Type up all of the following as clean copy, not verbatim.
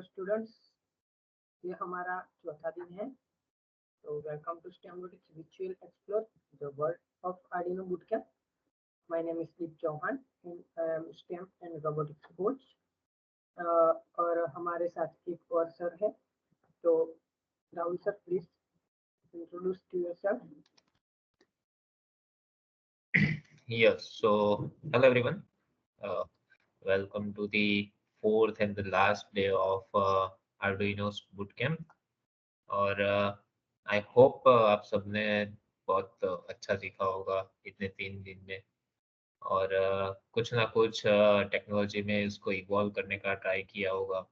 Students, ये हमारा चौथा दिन है। तो welcome to STEM Robotics Virtual Explore the World of Arduino Bootcamp. My name is Deep Chauhan and I am STEM and Robotics coach. और हमारे साथ एक और सर है, तो Rahul sir please introduce to yourself. Yes, so hello everyone. Uh, Welcome to the fourth and the last day of Arduino's bootcamp. और I hope आप सबने बहुत अच्छा सीखा होगा इतने 3 दिन में. और कुछ ना कुछ टेक्नोलॉजी में इसको इवॉल्व करने का ट्राई किया होगा,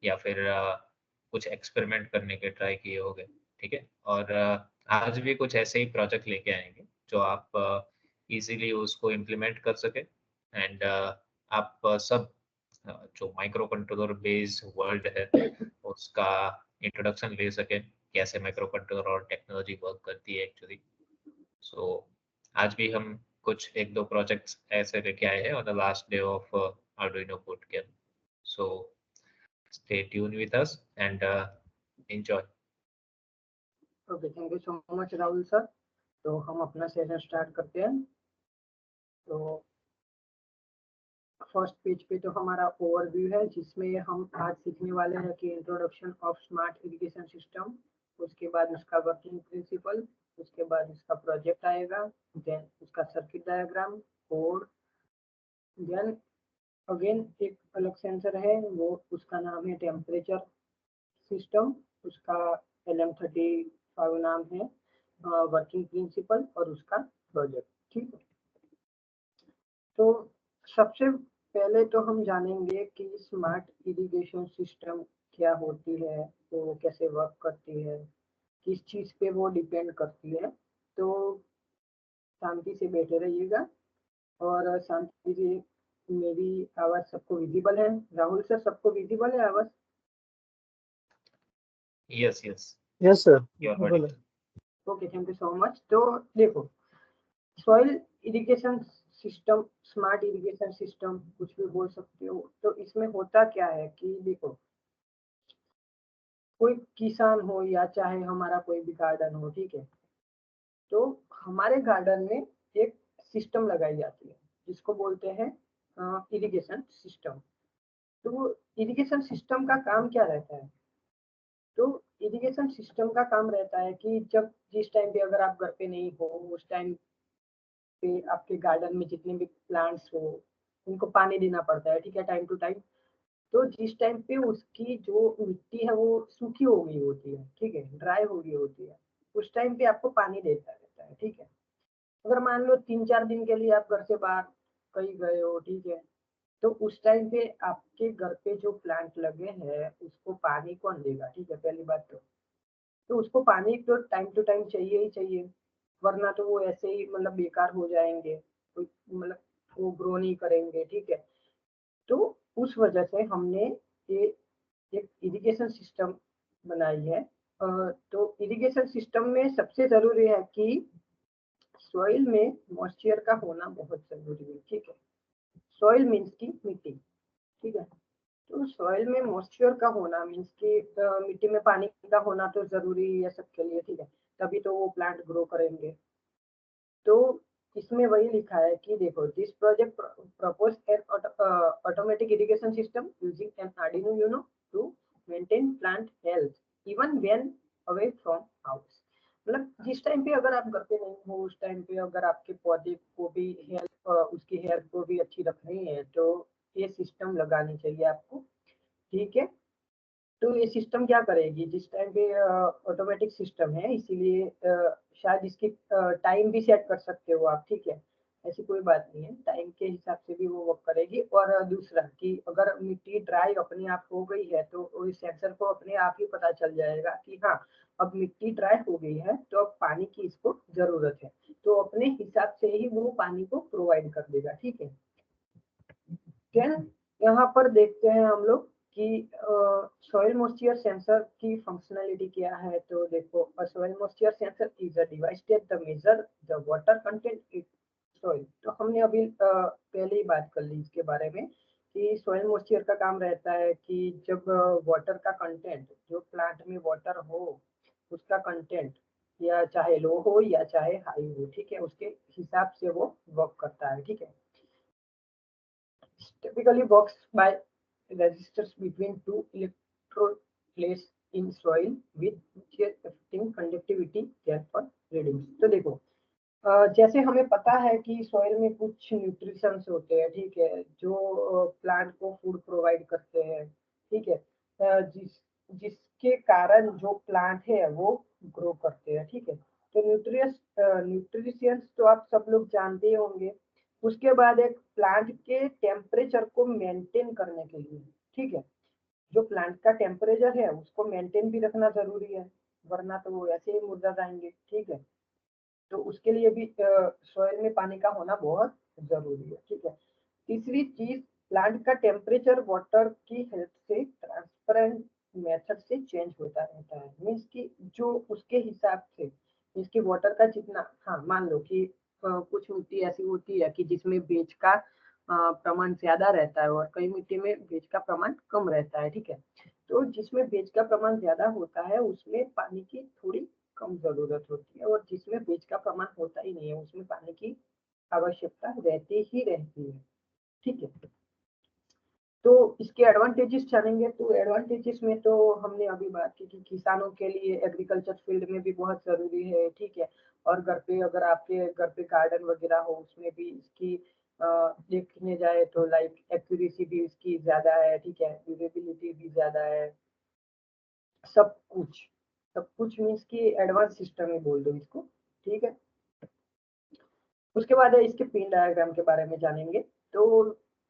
या फिर कुछ एक्सपेरिमेंट करने के ट्राई किए होंगे. ठीक है. और आज भी कुछ ऐसे ही प्रोजेक्ट लेके आएंगे जो आप इजीली उसको इम्प्लीमेंट कर सके. एंड आप सब जो माइक्रो कंट्रोलर बेस्ड वर्ल्ड है उसका इंट्रोडक्शन ले सके, कैसे माइक्रो कंट्रोलर और टेक्नोलॉजी वर्क करती है एक्चुअली. सो आज भी हम कुछ एक दो प्रोजेक्ट्स ऐसे लेके आए हैं on the last day of Arduino bootcamp. So stay tuned with us and enjoy. Okay, thank you so much Rahul sir. तो हम अपना सेशन स्टार्ट करते हैं. तो फर्स्ट पेज पे तो हमारा ओवरव्यू है, जिसमें हम आज सीखने वाले हैं कि introduction of smart irrigation system, उसके बाद उसका वर्किंग प्रिंसिपल, उसके बाद उसका प्रोजेक्ट आएगा, देन उसका circuit diagram, code, then again एक अलग सेंसर है, वो उसका नाम है टेम्परेचर सिस्टम, उसका LM35 नाम है, वर्किंग प्रिंसिपल और उसका प्रोजेक्ट. ठीक है. तो सबसे पहले तो हम जानेंगे कि स्मार्ट इरिगेशन सिस्टम क्या होती है, वो कैसे वर्क करती है, किस चीज़ पे वो डिपेंड करती है. तो शांति से बैठे रहिएगा और शांति से. मेरी आवाज़ सबको विजिबल है? राहुल सर, सबको विजिबल है आवाज़? Yes, yes, yes sir, you are बिल्कुल. audible. Okay, thank you so much. तो देखो, soil irrigation system, smart irrigation system, कुछ भी बोल सकते हो. तो इसमें होता क्या है कि देखो, कोई किसान हो या चाहे हमारा कोई भी गार्डन हो, ठीक है, तो हमारे गार्डन में एक सिस्टम लगाई जाती है जिसको बोलते हैं इरिगेशन सिस्टम. तो इरिगेशन सिस्टम का काम क्या रहता है? तो इरिगेशन सिस्टम का काम रहता है कि जब जिस टाइम पे अगर आप घर पे नहीं हो, उस टाइम पे आपके गार्डन में जितने भी प्लांट्स हो उनको पानी देना पड़ता है, ठीक है, टाइम टू टाइम. तो जिस टाइम पे उसकी जो मिट्टी है वो सूखी हो गई होती है, ठीक है, ड्राई हो गई होती है, उस टाइम पे आपको पानी देता रहता है. ठीक है. अगर मान लो 3-4 दिन के लिए आप घर से बाहर कहीं गए हो, ठीक है, तो उस टाइम पे आपके घर पे जो प्लांट लगे हैं उसको पानी कौन देगा? ठीक है, पहली बात तो उसको पानी तो टाइम टू टाइम चाहिए ही चाहिए, वरना तो वो ऐसे ही मतलब बेकार हो जाएंगे, कोई मतलब वो ग्रो नहीं करेंगे. ठीक है. तो उस वजह से हमने ये एक इरिगेशन सिस्टम बनाई है. तो इरिगेशन सिस्टम में सबसे जरूरी है कि सॉइल में मॉइस्चर का होना बहुत जरूरी है. ठीक है. सॉइल मीन्स की मिट्टी. ठीक है. तो सॉइल में मॉइस्चर का होना मीन्स की मिट्टी में पानी का होना तो जरूरी है सबके लिए. ठीक है. तभी तो वो प्लांट ग्रो करेंगे. तो इसमें वही लिखा है कि देखो, this project propose an automatic irrigation system using an Arduino Uno to maintain plant health even when away from house. मतलब जिस टाइम पे अगर आप घर पे नहीं हो, उस टाइम पे अगर आपके पौधे को भी हेल्थ, उसकी हेल्थ को भी अच्छी रखनी है, तो ये सिस्टम लगानी चाहिए आपको. ठीक है. तो ये सिस्टम क्या करेगी, जिस टाइम पे ऑटोमेटिक सिस्टम है, इसीलिए शायद इसकी टाइम भी सेट कर सकते हो आप. ठीक है. ऐसी कोई बात नहीं है, टाइम के हिसाब से भी वो वर्क करेगी. और दूसरा कि अगर मिट्टी ड्राई अपने आप हो गई है तो इस सेंसर को अपने आप ही पता चल जाएगा कि हाँ, अब मिट्टी ड्राई हो गई है, तो अब पानी की इसको जरूरत है, तो अपने हिसाब से ही वो पानी को प्रोवाइड कर देगा. ठीक है. देन यहाँ पर देखते हैं हम लोग कि सॉइल मॉइस्चर सेंसर की फंक्शनलिटी क्या है. तो देखो, soil moisture sensor is a device that measure the water content in soil. तो हमने अभी पहले ही बात कर ली इसके बारे में कि सॉइल मॉइस्चर का काम रहता है कि जब वाटर का कंटेंट, जो प्लांट में वाटर हो उसका कंटेंट या चाहे लो हो या चाहे हाई हो, ठीक है, उसके हिसाब से वो वर्क करता है, ठीक है। Typically works by resistors between two electrode placed in soil with affecting conductivity therefore readings। तो देखो जैसे हमें पता है कि सॉइल में कुछ न्यूट्रिशंस होते हैं, ठीक है, जो प्लांट को फूड प्रोवाइड करते हैं, ठीक है, जिसके कारण जो प्लांट है वो ग्रो करते हैं, ठीक है। तो न्यूट्रिशियंस तो आप सब लोग जानते ही होंगे। उसके बाद एक प्लांट के टेम्परेचर को मेंटेन करने के लिए, ठीक है, जो प्लांट का टेम्परेचर है उसको मेंटेन भी रखना जरूरी है, वरना तो वो ऐसे ही मुर्दा जाएंगे, ठीक है। तो उसके लिए भी सॉइल में पानी का होना बहुत जरूरी है, ठीक है। तीसरी चीज, प्लांट का टेम्परेचर वाटर की हेल्प से ट्रांसपेरेंट मेथड से चेंज होता रहता है। मीन्स कि जो उसके हिसाब से इसकी वाटर का जितना, हाँ मान लो कि कुछ मिट्टी ऐसी होती है कि जिसमें बेज का प्रमाण ज्यादा रहता है और कई मिट्टी में बेज का प्रमाण कम रहता है, ठीक है। तो जिसमें बेज का प्रमाण ज्यादा होता है उसमें पानी की थोड़ी कम जरूरत होती है, और जिसमें बेज का प्रमाण होता ही नहीं है उसमें पानी की आवश्यकता रहती ही रहती है, ठीक है। तो इसके एडवांटेजेस जानेंगे, तो एडवांटेजेस में तो हमने अभी बात की कि किसानों के लिए एग्रीकल्चर फील्ड में भी बहुत जरूरी है, ठीक है। और घर पे अगर आपके घर पे गार्डन वगैरह हो उसमें भी इसकी देखने जाए तो लाइक एक्यूरेसी भी इसकी ज्यादा है, ठीक है, ड्यूरेबिलिटी भी ज्यादा है, सब कुछ, सब कुछ मीन्स की एडवांस सिस्टम ही बोल दो इसको, ठीक है। उसके बाद है इसके पिन डायग्राम के बारे में जानेंगे। तो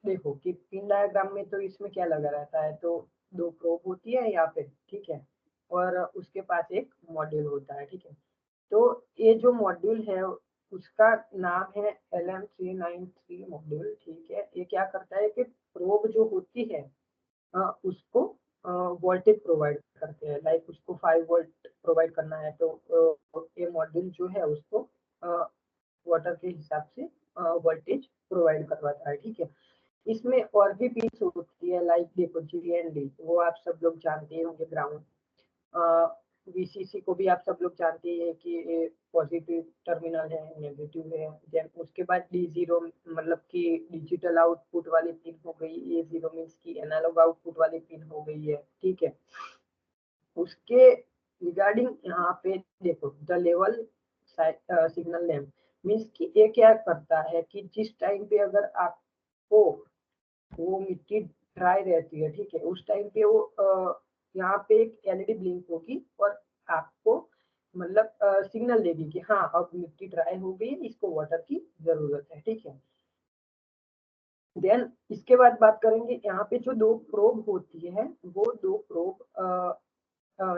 देखो कि पिन डायग्राम में तो इसमें क्या लगा रहता है, तो दो प्रोब होती है यहाँ पे, ठीक है, और उसके पास एक मॉड्यूल होता है, ठीक है। तो ये जो मॉड्यूल है उसका नाम है LM393 मॉड्यूल, ठीक है। ये क्या करता है कि प्रोब जो होती है उसको वोल्टेज प्रोवाइड करते हैं, लाइक उसको 5 वोल्ट प्रोवाइड करना है तो ये मॉड्यूल जो है उसको वाटर के हिसाब से वोल्टेज प्रोवाइड करवाता है, ठीक है। इसमें और भी पिन्स होती है, लाइक देखो GND, वो आप सब लोग जानते होंगे, ग्राउंड। VCC को भी आप सब लोग जानते हैं कि पॉजिटिव टर्मिनल है, नेगेटिव है। देन उसके बाद D0 मतलब कि डिजिटल आउटपुट वाली पिन हो गई, A0 मीन्स की एनालॉग आउटपुट वाली पिन हो गई है, ठीक है। उसके रिगार्डिंग यहाँ पे देखो the level signal lamp means कि ये क्या करता है कि जिस टाइम पे अगर आपको वो मिट्टी ड्राई रहती है, ठीक है, उस टाइम पे वो यहाँ पे एक LED ब्लिंक होगी और आपको मतलब सिग्नल देगी कि हाँ अब मिट्टी ड्राई हो गई है, इसको वाटर की जरूरत है, ठीक है। देन इसके बाद बात करेंगे यहाँ पे जो दो प्रोब होती है, वो दो प्रोब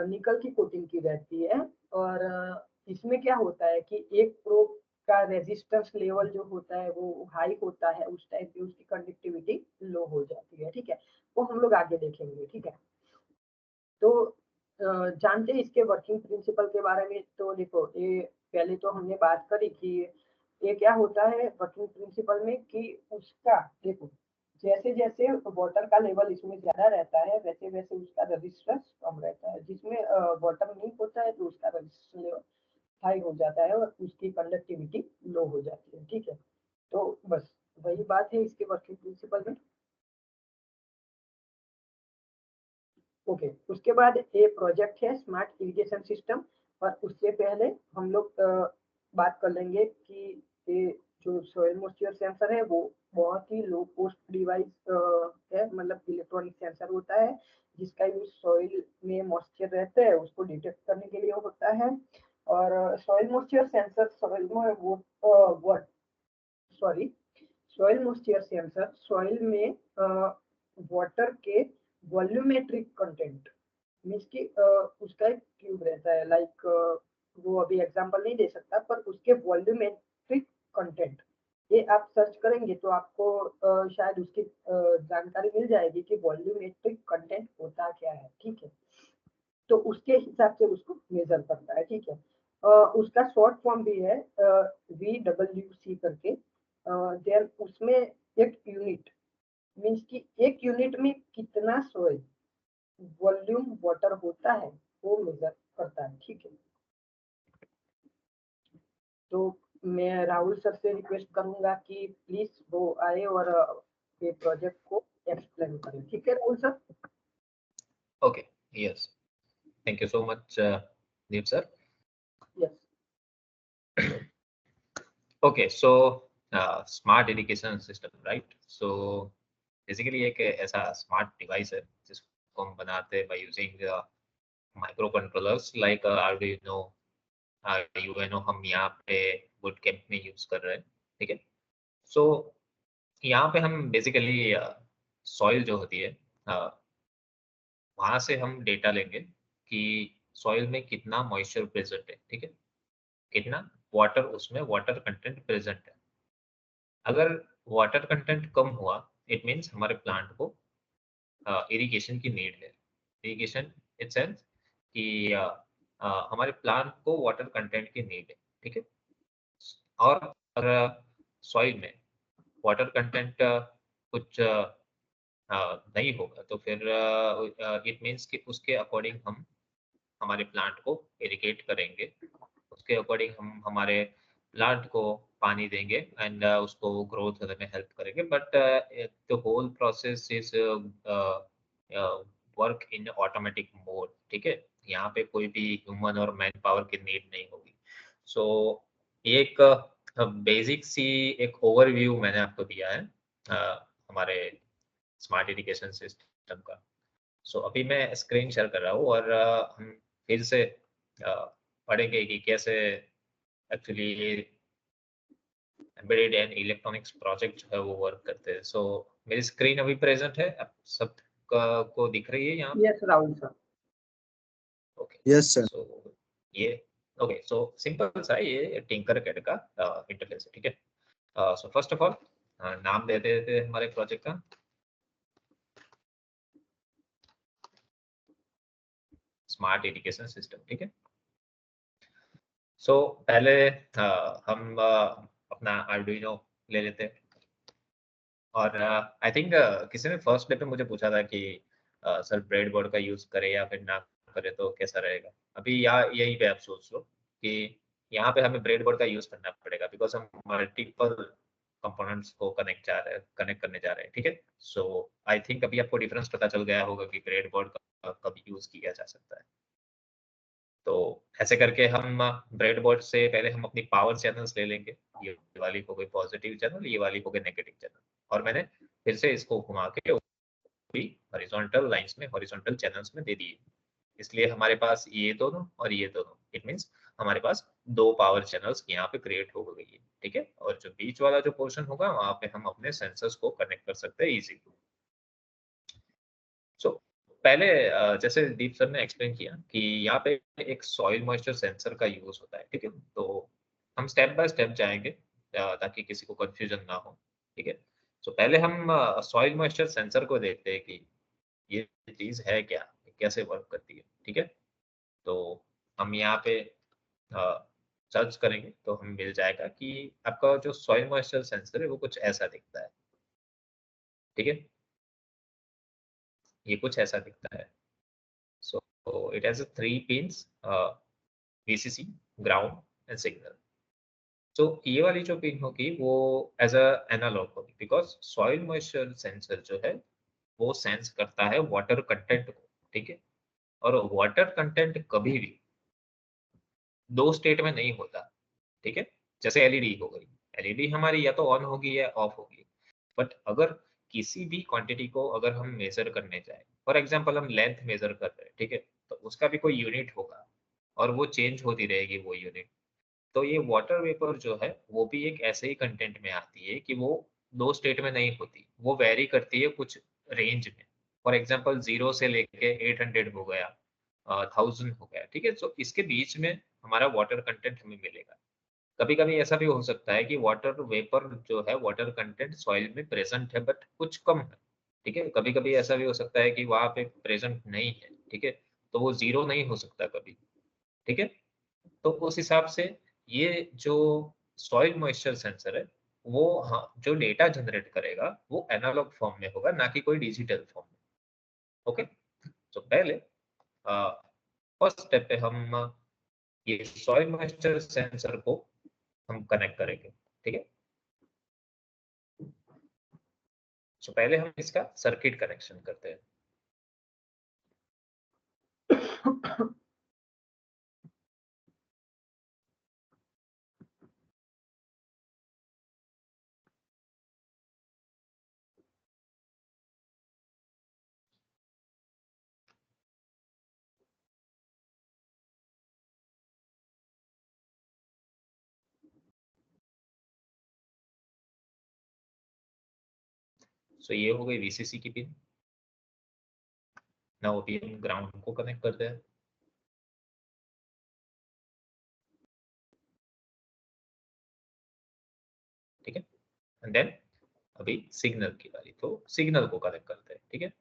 निकल की कोटिंग की रहती है। और इसमें क्या होता है कि एक प्रोब का रेजिस्टेंस लेवल जो होता है वो हाई होता है, उस टाइम पे उसकी कंडक्टिविटी लो हो जाती है, ठीक है। वो हम लोग आगे देखेंगे, ठीक है। तो जानते हैं इसके वर्किंग प्रिंसिपल के बारे में। तो देखो ये पहले तो हमने बात करी कि ये क्या होता है वर्किंग प्रिंसिपल में, कि उसका देखो जैसे जैसे वाटर का लेवल इसमें ज्यादा रहता है वैसे वैसे उसका रेजिस्टेंस कम रहता है, जिसमें वाटर नहीं होता है तो उसका रेजिस्टेंस लेवल हाई हो जाता है और उसकी कंडक्टिविटी लो हो जाती है, ठीक है। तो बस वही बात है इसके वर्किंग प्रिंसिपल में। ओके, उसके बाद ये प्रोजेक्ट है स्मार्ट इरिगेशन सिस्टम। और उससे पहले हम लोग बात कर लेंगे कि ये जो सोयल मॉइस्चर सेंसर है वो बहुत ही लो कॉस्ट डिवाइस है, मतलब इलेक्ट्रॉनिक सेंसर होता है जिसका यूज सॉइल में मॉइस्चर रहता है उसको डिटेक्ट करने के लिए होता है। और सॉइल मॉइस्चर सेंसर सॉइल में वो sorry soil moisture sensor soil में वाटर के वॉल्यूमेट्रिक कंटेंट मीन्स की उसका एक क्यूब रहता है, लाइक वो अभी एग्जांपल नहीं दे सकता, पर उसके वॉल्यूमेट्रिक कंटेंट ये आप सर्च करेंगे तो आपको शायद उसकी जानकारी मिल जाएगी कि वॉल्यूमेट्रिक कंटेंट होता क्या है, ठीक है। तो उसके हिसाब से उसको मेजर करता है, ठीक है। उसका शॉर्ट फॉर्म भी है VWC करके। देन उसमें एक यूनिट मीन्स कि एक यूनिट में कितना सॉइल वॉल्यूम वाटर होता है वो मेजर करता है, ठीक है। तो मैं राहुल सर से रिक्वेस्ट करूंगा कि प्लीज वो आए और ये प्रोजेक्ट को एक्सप्लेन करें, ठीक है Rahul sir? Okay, yes. Thank you so much, Deep sir. Yes. Okay, so smart education system, right? So basically एक ऐसा स्मार्ट डिवाइस है जिसको हम बनाते हैं by using micro controllers like Arduino UNO हम यहाँ पे बूट कैंप में यूज कर रहे हैं, ठीक है। सो यहाँ पे हम बेसिकली सॉइल जो होती है वहां से हम डेटा लेंगे कि सॉइल में कितना मॉइस्चर प्रेजेंट है, ठीक है, कितना वाटर उसमें वाटर कंटेंट प्रेजेंट है। अगर वाटर कंटेंट कम हुआ इट मीन्स हमारे प्लांट को इरिगेशन की नीड है। इरिगेशन इन सेंस कि हमारे प्लांट को वाटर कंटेंट की नीड है, ठीक है। और अगर सॉइल में वाटर कंटेंट कुछ नहीं होगा तो फिर इट मीन्स कि उसके अकॉर्डिंग हम हमारे प्लांट को इरिगेट करेंगे, उसके अकॉर्डिंग हम हमारे प्लांट को पानी देंगे एंड उसको ग्रोथ होने में हेल्प करेंगे। But the whole process is work in automatic mode, ठीक है। यहाँ पे कोई भी ह्यूमन और मैन पावर की नीड नहीं होगी। सो एक बेसिक सी एक ओवरव्यू मैंने आपको दिया है हमारे स्मार्ट इरिगेशन सिस्टम का। सो अभी मैं स्क्रीन शेयर कर रहा हूँ और हम फिर से पढ़ेंगे कि कैसे एक्चुअली ये एम्बेडेड एंड इलेक्ट्रॉनिक्स प्रोजेक्ट जो है वो वर्क करते हैं। सो मेरी स्क्रीन अभी प्रेजेंट है, आप सब को दिख रही है यहाँ पे? Yes Rahul sir. Okay, yes sir. So ये ओके, सो सिंपल सा ये टिंकर कैड का इंटरफेस है, ठीक है। सो फर्स्ट ऑफ ऑल नाम दे देते हैं हमारे प्रोजेक्ट का स्मार्ट इरिगेशन सिस्टम, ठीक है। सो पहले हम अपना आर्डुइनो ले लेते हैं और आई थिंक किसी ने फर्स्ट डे पे मुझे पूछा था कि सर ब्रेड बोर्ड का यूज करें या फिर ना करें तो कैसा रहेगा। अभी यहाँ यही पे आप सोच लो कि यहाँ पे हमें ब्रेड बोर्ड का यूज करना पड़ेगा बिकॉज हम मल्टीपल कंपोनेंट्स को कनेक्ट करने जा रहे हैं, ठीक है। सो आई थिंक अभी आपको डिफरेंस पता चल गया होगा कि ब्रेड बोर्ड का कब यूज किया जा सकता है। तो ऐसे करके हम ब्रेड बोर्ड से पहले हम अपनी पावर चैनल्स ले लेंगे, ये वाली हो गई पॉजिटिव चैनल, ये वाली हो गई नेगेटिव चैनल, और मैंने फिर से इसको घुमा के भी हॉरिजॉन्टल लाइंस में हॉरिजॉन्टल चैनल्स में दे दिए। इसलिए हमारे पास ये दोनों और ये दोनों, इट मींस हमारे पास दो पावर चैनल्स यहाँ पे क्रिएट हो गई है, ठीक है। और जो बीच वाला जो पोर्शन होगा वहां पे हम अपने सेंसर्स को कनेक्ट कर सकते हैं इजीली। सो पहले जैसे दीप सर ने एक्सप्लेन किया कि यहाँ पे एक सॉइल मॉइस्चर सेंसर का यूज होता है, ठीक है। तो हम स्टेप बाय स्टेप जाएंगे ताकि किसी को कंफ्यूजन ना हो, ठीक है। तो पहले हम सॉइल मॉइस्चर सेंसर को देखते हैं कि ये चीज है क्या, कैसे वर्क करती है, ठीक है। तो हम यहाँ पे सर्च करेंगे तो हमें मिल जाएगा कि आपका जो सॉइल मॉइस्चर सेंसर है वो कुछ ऐसा दिखता है, ठीक है। ये कुछ ऐसा दिखता है। So it has a three pins, VCC, ground and signal. So ये वाली जो पिन होगी वो एज अ एनालॉग होगी बिकॉज सॉइल मॉइस्चर सेंसर जो है वो सेंस करता है वाटर कंटेंट को, ठीक है। और वाटर कंटेंट कभी भी दो स्टेट में नहीं होता, ठीक है। जैसे एलईडी हो गई, एलईडी हमारी या तो ऑन होगी या ऑफ होगी। बट अगर किसी भी क्वांटिटी को अगर हम मेजर करने जाए, फॉर एग्जांपल हम लेंथ मेजर कर रहे हैं, ठीक है, तो उसका भी कोई यूनिट होगा और वो चेंज होती रहेगी वो यूनिट। तो ये वाटर वेपर जो है वो भी एक ऐसे ही कंटेंट में आती है कि वो दो स्टेट में नहीं होती, वो वेरी करती है कुछ रेंज में। फॉर एग्जांपल 0 से लेके 800 हो गया, 1000 हो गया, ठीक है। तो इसके बीच में हमारा वाटर कंटेंट हमें मिलेगा। कभी कभी ऐसा भी हो सकता है कि वाटर वेपर जो है वाटर कंटेंट सॉइल में प्रेजेंट है बट कुछ कम है, ठीक है। कभी कभी ऐसा भी हो सकता है कि वहां पे प्रेजेंट नहीं है, ठीक है, तो वो जीरो नहीं हो सकता कभी, ठीक है। तो उस हिसाब से ये जो सॉइल मॉइस्चर सेंसर है वो, हाँ, जो डेटा जनरेट करेगा वो एनालॉग फॉर्म में होगा, ना कि कोई डिजिटल फॉर्म में। ओके, तो पहले फर्स्ट स्टेप पे हम ये सॉइल मॉइस्चर सेंसर को हम कनेक्ट करेंगे, ठीक है। तो पहले हम इसका सर्किट कनेक्शन करते हैं। सो ये हो गई वीसीसी की पिन। नाउ अभी हम ग्राउंड को कनेक्ट करते हैं, ठीक है। एंड देन अभी सिग्नल की बारी, तो सिग्नल को कनेक्ट करते हैं, ठीक है।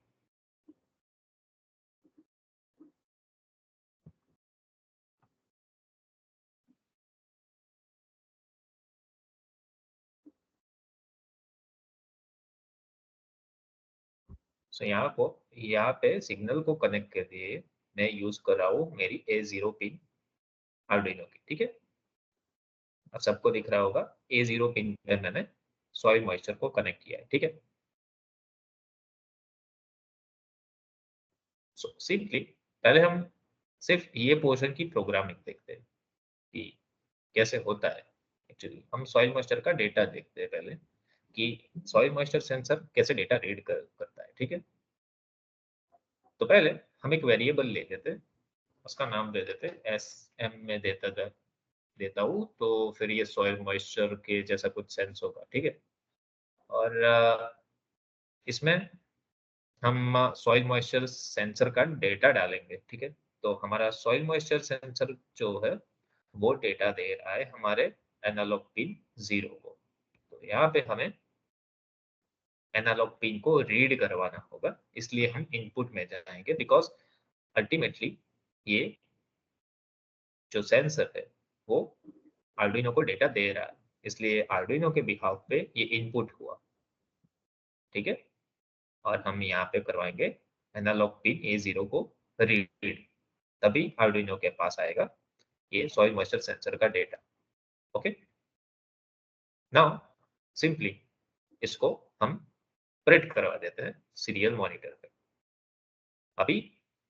सो यहाँ पे सिग्नल को कनेक्ट के लिए मैं यूज कर रहा हूँ मेरी A0 पिन आर्डुइनो की, ठीक है। अब सबको दिख रहा होगा A0 पिन पे मैंने सॉइल मॉइस्चर को कनेक्ट किया है, ठीक है। सो सिंपली पहले हम सिर्फ ये पोर्शन की प्रोग्रामिंग देखते हैं कि कैसे होता है। एक्चुअली हम सॉइल मॉइस्चर का डेटा देखते हैं पहले, कि सॉइल मॉइस्चर सेंसर कैसे डेटा करता है, ठीक है। तो पहले हम एक वेरिएबल ले लेते हैं, उसका नाम दे देते हैं SM में देता हूँ, तो फिर ये सॉइल मॉइस्चर के जैसा कुछ सेंस होगा, ठीक है। और इसमें हम सॉइल मॉइस्चर सेंसर का डेटा डालेंगे, ठीक है। तो हमारा सॉइल मॉइस्चर सेंसर जो है वो डेटा दे रहा है हमारे एनालॉग पिन 0 को। तो यहाँ पे हमें एनालॉग पिन को रीड करवाना होगा, इसलिए हम इनपुट में जाएंगे, बिकॉज अल्टीमेटली ये जो सेंसर है वो आर्डुइनो को डेटा दे रहा है, इसलिए आर्डुइनो के बिहाफ पे ये इनपुट हुआ, ठीक है। और हम यहाँ पे करवाएंगे एनालॉग पिन A0 को रीड, तभी आर्डुइनो के पास आएगा ये सॉइल मॉइस्चर सेंसर का डेटा। ओके, नाउ सिंपली इसको हम प्रिंट करवा देते हैं सीरियल मॉनिटर पे। अभी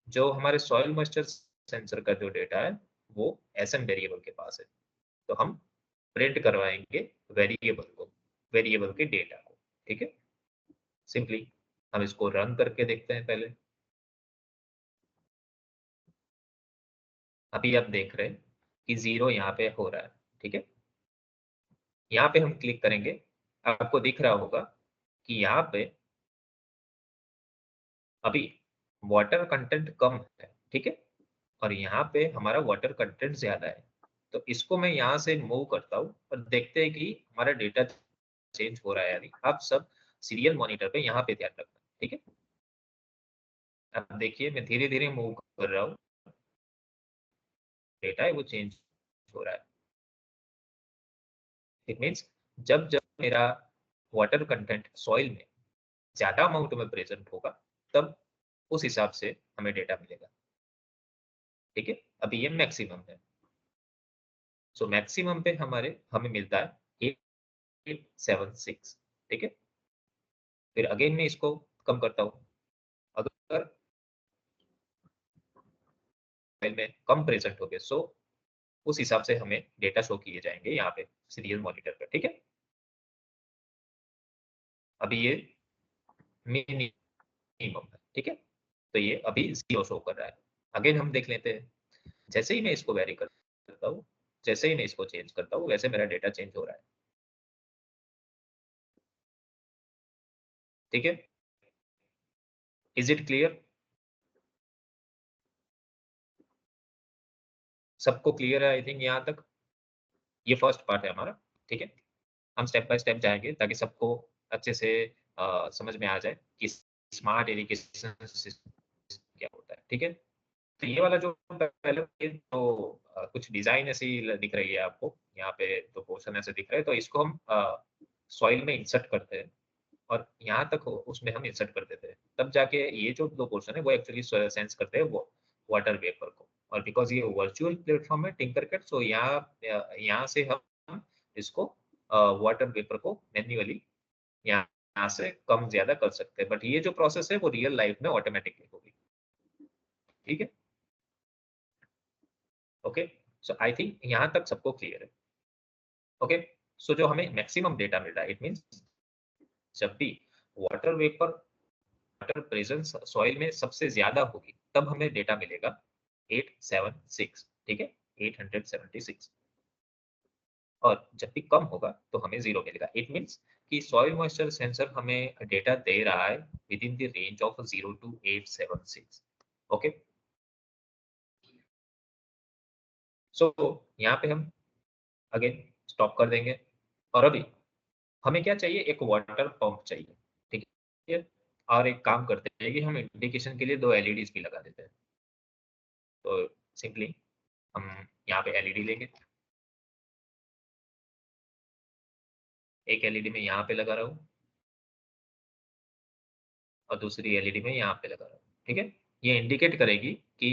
जो हमारे सॉइल मॉइस्चर सेंसर का जो डेटा है वो SM वेरिएबल के पास है, तो हम प्रिंट करवाएंगे वेरिएबल के डेटा को, ठीक है। सिंपली हम इसको रन करके देखते हैं पहले। अभी आप देख रहे हैं कि 0 यहाँ पे हो रहा है, ठीक है। यहाँ पे हम क्लिक करेंगे, आपको दिख रहा होगा कि यहाँ पे अभी वाटर कंटेंट कम है, ठीक है। और यहाँ पे हमारा वाटर कंटेंट ज्यादा है। तो इसको मैं यहाँ से मूव करता हूँ और देखते हैं कि हमारा डेटा चेंज हो रहा है या नहीं। आप सब सीरियल मॉनिटर पे यहाँ पे ध्यान रखना, ठीक है। अब देखिए मैं धीरे धीरे मूव कर रहा हूँ, डेटा है वो चेंज हो रहा है। इट मीन्स जब जब मेरा वाटर कंटेंट सॉइल में ज्यादा अमाउंट में प्रेजेंट होगा, तब उस हिसाब से हमें डेटा मिलेगा, ठीक है। अभी ये मैक्सिमम है, सो मैक्सिमम पे हमें मिलता है 876, ठीक है। फिर अगेन मैं इसको कम करता हूँ, अगर फाइल में कम प्रेजेंट हो गए, सो उस हिसाब से हमें डेटा शो किए जाएंगे यहाँ पे सीरियल मॉनिटर पर, ठीक है। अभी ये मिनिमम है, ठीक है। तो ये अभी 0 शो कर रहा है। अगेन हम देख लेते हैं, जैसे ही मैं इसको वेरी करता हूँ, जैसे ही मैं इसको चेंज करता हूँ, वैसे मेरा डेटा चेंज हो रहा है, ठीक है। Is it clear? सबको क्लियर है आई थिंक यहाँ तक? ये फर्स्ट पार्ट है हमारा, ठीक है। हम स्टेप बाय स्टेप जाएंगे ताकि सबको अच्छे से समझ में आ जाए कि स्मार्ट इरिगेशन सिस्टम क्या होता है, ठीक है। तो ये वाला जो पहले तो कुछ डिजाइन ऐसी दिख रही है आपको यहाँ पे, तो पोर्शन ऐसे दिख रहे हैं, तो इसको हम सॉइल में इंसर्ट करते हैं और यहाँ तक उसमें हम इंसर्ट कर देते हैं, तब जाके ये जो 2 पोर्शन है वो एक्चुअली सेंस करते हैं वो वाटर वेपर को। और बिकॉज़ ये वर्चुअल प्लेटफ़ॉर्म है टिंकरकैड, सो यहाँ से हम इसको वाटर वेपर को मैन्युअली यहाँ यहाँ से कम ज़्यादा कर सकते हैं। बट ये जो प्रोसेस है वो रियल लाइफ़ में ऑटोमैटिकली होगी। ठीक है? ओके? सो आई थिंक यहाँ तक सबको क्लियर है। ओके? सो जो हमें मैक्सिमम डेटा मिल रहा है, इट मीन्स जब भी water vapour water presence soil में सबसे ज्यादा होगी तब हमें डेटा मिलेगा 876। ठीक है, 876। और जब भी कम होगा तो हमें 0 मिलेगा। इट मीन्स कि सॉइल मॉइस्चर सेंसर हमें डेटा दे रहा है with in the range of 0 to 876। Okay, so यहाँ पे हम अगेन स्टॉप कर देंगे। और अभी हमें क्या चाहिए, एक वाटर पंप चाहिए। ठीक है, और एक काम करते हैं कि हम इंडिकेशन के लिए 2 एलईडीज भी लगा देते हैं। तो सिंपली हम यहाँ पे एलईडी लेंगे, एक एलईडी में यहाँ पे लगा रहा हूँ और दूसरी एलईडी में यहाँ पे लगा रहा हूँ। ठीक है, ये इंडिकेट करेगी कि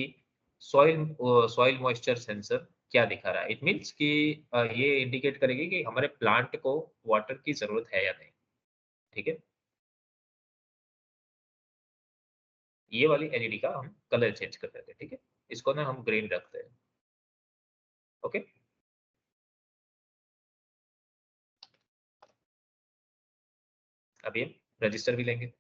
सॉइल सॉइल मॉइस्चर सेंसर क्या दिखा रहा है। इट मीन्स कि ये इंडिकेट करेगी कि हमारे प्लांट को वाटर की जरूरत है या नहीं। ठीक है, ये वाली एलईडी का हम कलर चेंज कर देते हैं। ठीक है, इसको ना हम ग्रीन रखते हैं। ओके, अभी हम रजिस्टर भी लेंगे।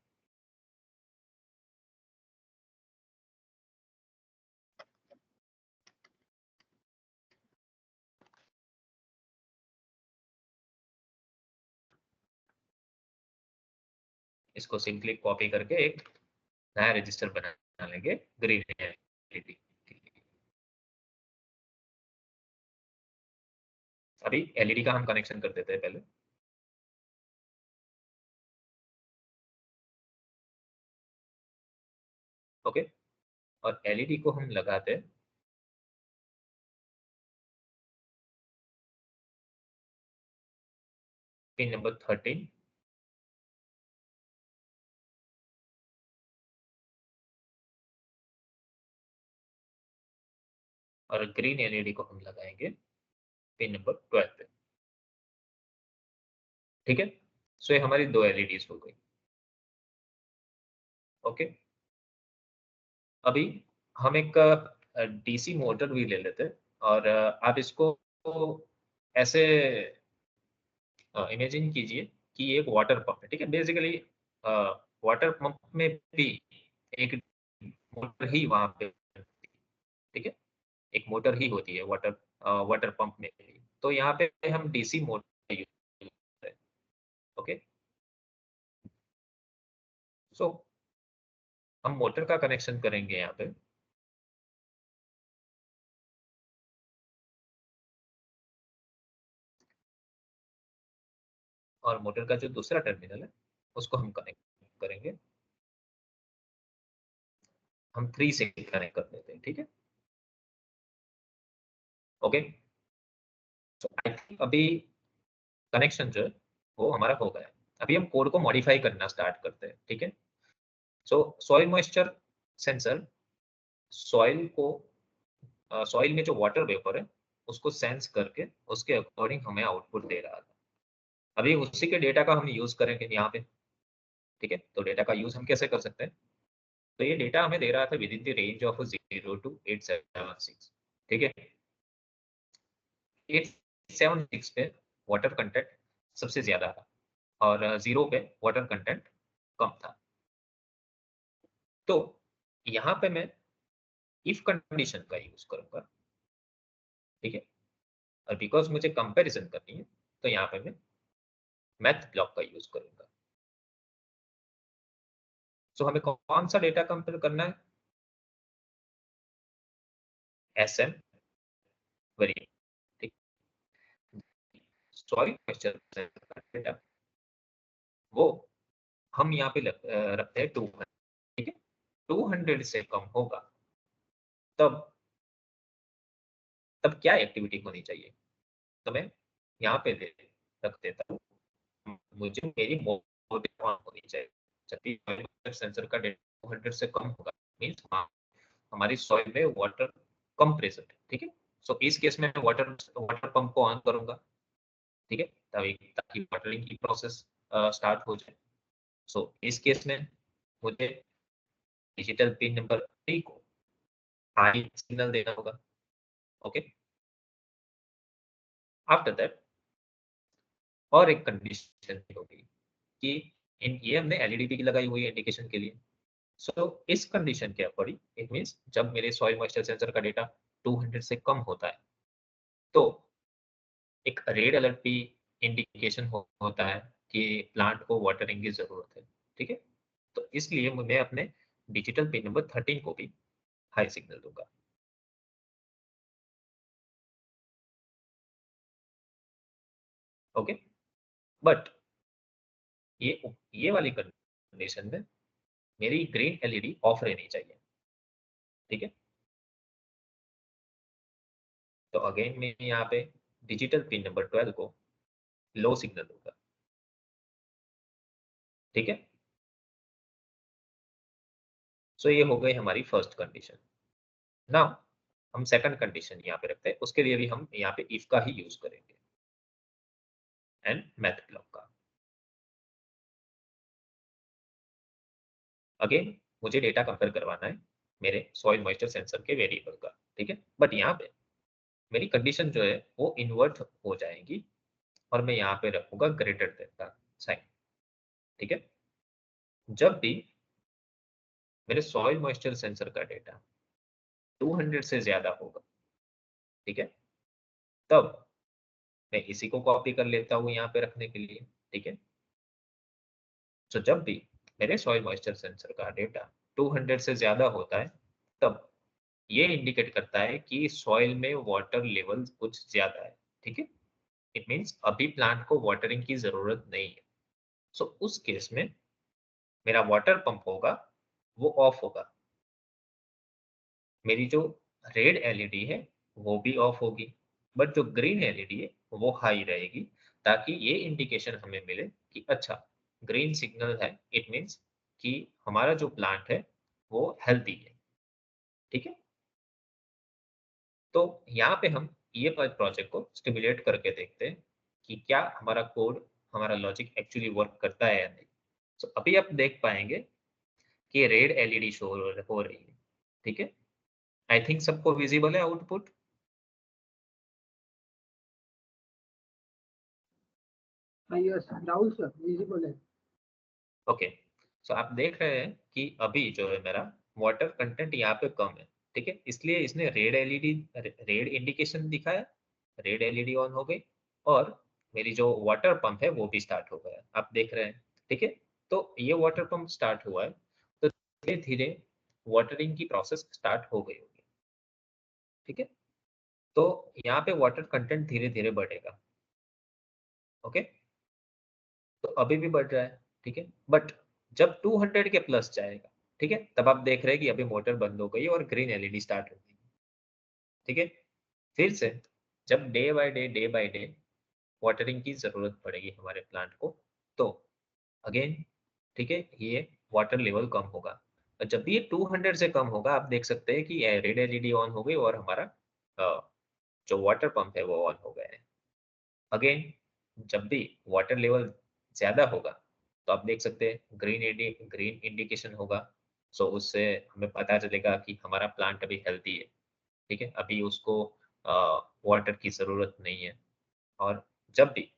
इसको सिंपली कॉपी करके एक नया रजिस्टर बना लेंगे ग्रीन एलईडी। अभी एलईडी का हम कनेक्शन कर देते हैं पहले। ओके, और एलईडी को हम लगाते हैं पिन नंबर 13। और ग्रीन एलईडी को हम लगाएंगे पिन नंबर 12 पे। ठीक है, सो ये हमारी 2 एलईडीज हो गई। ओके, अभी हम एक डीसी मोटर भी ले लेते हैं और आप इसको ऐसे इमेजिन कीजिए कि ये एक वाटर पंप है। ठीक है, बेसिकली वाटर पंप में भी एक मोटर ही वहां पे, ठीक है, एक मोटर ही होती है वाटर वाटर पंप में भी। तो यहाँ पे हम डीसी मोटर यूज करते हैं। ओके, सो हम मोटर का कनेक्शन करेंगे यहाँ पे। और मोटर का जो दूसरा टर्मिनल है उसको हम कनेक्ट करेंगे, हम 3 से कनेक्ट कर देते हैं। ठीक है, ओके, सो आई थिंक अभी कनेक्शन जो है वो हमारा हो गया है। अभी हम कोड को मॉडिफाई करना स्टार्ट करते हैं। ठीक है, सो सॉइल मॉइस्चर सेंसर सॉइल को सॉइल में जो वाटर वेपर है उसको सेंस करके उसके अकॉर्डिंग हमें आउटपुट दे रहा था। अभी उसी के डेटा का हम यूज करेंगे यहाँ पे। ठीक है, तो डेटा का यूज हम कैसे कर सकते हैं, तो ये डेटा हमें दे रहा था with in the range of 0 to 876। ठीक है, 876 पे वाटर कंटेंट सबसे ज्यादा था और 0 पे वाटर कंटेंट कम था। तो यहाँ पे मैं इफ कंडीशन का यूज करूंगा। ठीक है, और बिकॉज मुझे कंपैरिजन करनी है तो यहाँ पे मैं मैथ ब्लॉक का यूज करूंगा। सो हमें कौन सा डेटा कंपेयर करना है, एसएम वेरिएबल। ठीक, सॉरी क्वेश्चन डेटा वो हम यहाँ पे रखते हैं 200। ठीक है, 200 से कम होगा तब तब क्या एक्टिविटी होनी चाहिए, तो मैं यहाँ पे रख देता हूँ मुझे मेरी मोटर ऑन होनी चाहिए। जब भी सेंसर का डेटा 200 से कम होगा, मीन्स हमारी सॉइल में वाटर कम प्रेजेंट है, ठीक है। सो इस केस में वाटर वाटर पंप को ऑन करूंगा, ठीक है, ताकि वाटरिंग की प्रोसेस स्टार्ट हो जाए। सो इस केस में मुझे डिजिटल पिन नंबर 3 को हाई सिग्नल देना होगा, ओके। आफ्टर दैट और एक कंडीशन होगी कि इन ये हमने एलईडी भी लगाई हुई है इंडिकेशन के लिए। सो इस कंडीशन के अकॉर्डिंग इट मींस जब मेरे सॉइल मॉइस्चर सेंसर का डेटा 200 से कम होता है तो एक रेड अलर्ट भी इंडिकेशन होता है कि प्लांट को वाटरिंग की जरूरत है, ठीक है। तो इसलिए मैं अपने डिजिटल पिन नंबर 13 को भी हाई सिग्नल दूंगा, ओके। बट ये वाली कंडीशन में मेरी ग्रीन एलईडी ऑफ रहनी चाहिए, ठीक है। तो अगेन मैं यहाँ पे डिजिटल पिन नंबर 12 को लो सिग्नल दूंगा, ठीक है। सो ये हो गई हमारी फर्स्ट कंडीशन। नाउ हम सेकंड कंडीशन यहाँ पे रखते हैं, उसके लिए भी हम यहाँ पे इफ का ही यूज करेंगे एंड मैथ ब्लॉक का। अगेन मुझे डेटा कंपेयर करवाना है मेरे सॉइल मॉइस्चर सेंसर के वेरिएबल का, ठीक है। बट यहाँ पे मेरी कंडीशन जो है वो इन्वर्ट हो जाएगी और मैं यहाँ पे रखूंगा ग्रेटर देन का साइन, ठीक है। जब भी मेरे सॉइल मॉइस्चर सेंसर का डेटा 200 से ज्यादा होगा, ठीक है, तब मैं इसी को कॉपी कर लेता हूँ यहाँ पे रखने के लिए, ठीक है। तो जब भी मेरे सॉइल मॉइस्चर सेंसर का डेटा 200 से ज्यादा होता है तब ये इंडिकेट करता है कि सॉइल में वाटर लेवल कुछ ज्यादा है, ठीक है। इट मींस अभी प्लांट को वाटरिंग की जरूरत नहीं है। सो उस केस में मेरा वाटर पंप होगा वो ऑफ होगा, मेरी जो रेड एलईडी है वो भी ऑफ होगी, बट जो ग्रीन एलईडी है वो हाई रहेगी, ताकि ये इंडिकेशन हमें मिले कि अच्छा ग्रीन सिग्नल है, इट मींस कि हमारा जो प्लांट है वो हेल्दी है, ठीक है। तो यहाँ पे हम ये प्रोजेक्ट को स्टिमुलेट करके देखते हैं कि क्या हमारा कोड, हमारा लॉजिक एक्चुअली वर्क करता है या नहीं। तो अभी आप देख पाएंगे कि रेड एलईडी शो हो रही है, ठीक है। आई थिंक सबको विजिबल है आउटपुट। हाँ यस राहुल सर विजिबल है। ओके, सो आप देख रहे हैं कि अभी जो है मेरा वाटर कंटेंट यहाँ पे कम है, ठीक है, इसलिए इसने रेड एलईडी रेड इंडिकेशन दिखाया, रेड एलईडी ऑन हो गई और मेरी जो वाटर पंप है वो भी स्टार्ट हो गया, आप देख रहे हैं, ठीक है। तो ये वाटर पंप स्टार्ट हुआ है तो धीरे धीरे वाटरिंग की प्रोसेस स्टार्ट हो गई होगी, ठीक है। तो यहाँ पे वाटर कंटेंट धीरे धीरे बढ़ेगा, ओके। तो अभी भी बढ़ रहा है, ठीक है, बट जब 200 के प्लस जाएगा, ठीक है, तब आप देख रहे हैं कि अभी मोटर बंद हो गई और ग्रीन एलईडी स्टार्ट हो गई, ठीक है। फिर से जब डे बाय डे वाटरिंग की जरूरत पड़ेगी हमारे प्लांट को, तो अगेन, ठीक है, ये वाटर लेवल कम होगा और जब भी ये 200 से कम होगा आप देख सकते हैं कि रेड एलईडी ऑन हो गई और हमारा जो वाटर पंप है वो ऑन हो गया है। अगेन जब भी वाटर लेवल ज्यादा होगा तो आप देख सकते हैं ग्रीन इंडिकेशन होगा। सो उससे हमें पता चलेगा कि हमारा प्लांट अभी हेल्दी है, ठीक है, अभी उसको वाटर की जरूरत नहीं है। और जब भी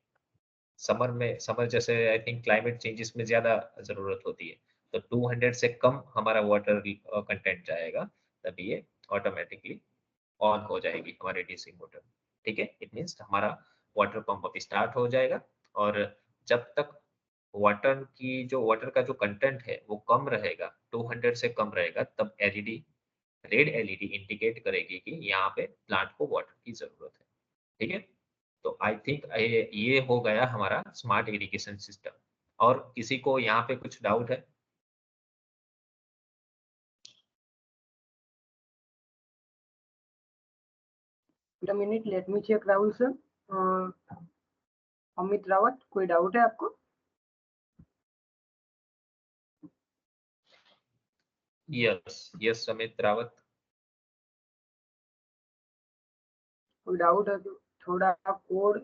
समर जैसे आई थिंक क्लाइमेट चेंजेस में ज्यादा जरूरत होती है तो 200 से कम हमारा वाटर कंटेंट जाएगा, तभी ये ऑटोमेटिकली ऑन हो जाएगी हमारी डीसी मोटर, ठीक है। इट मीन्स हमारा वाटर पंप अभी स्टार्ट हो जाएगा और जब तक वाटर का जो कंटेंट है वो कम रहेगा, 200 से कम रहेगा, तब एलईडी रेड एलईडी इंडिकेट करेगी कि यहाँ पे प्लांट को वाटर की जरूरत है, ठीक है। तो आई थिंक ये हो गया हमारा स्मार्ट इरिगेशन सिस्टम। और किसी को यहाँ पे कुछ डाउट है? Minute let me check Rahul sir. Amit Rawat कोई डाउट है आपको? Yes yes Samit Rawat. कोई डाउट है तो थोड़ा कोड,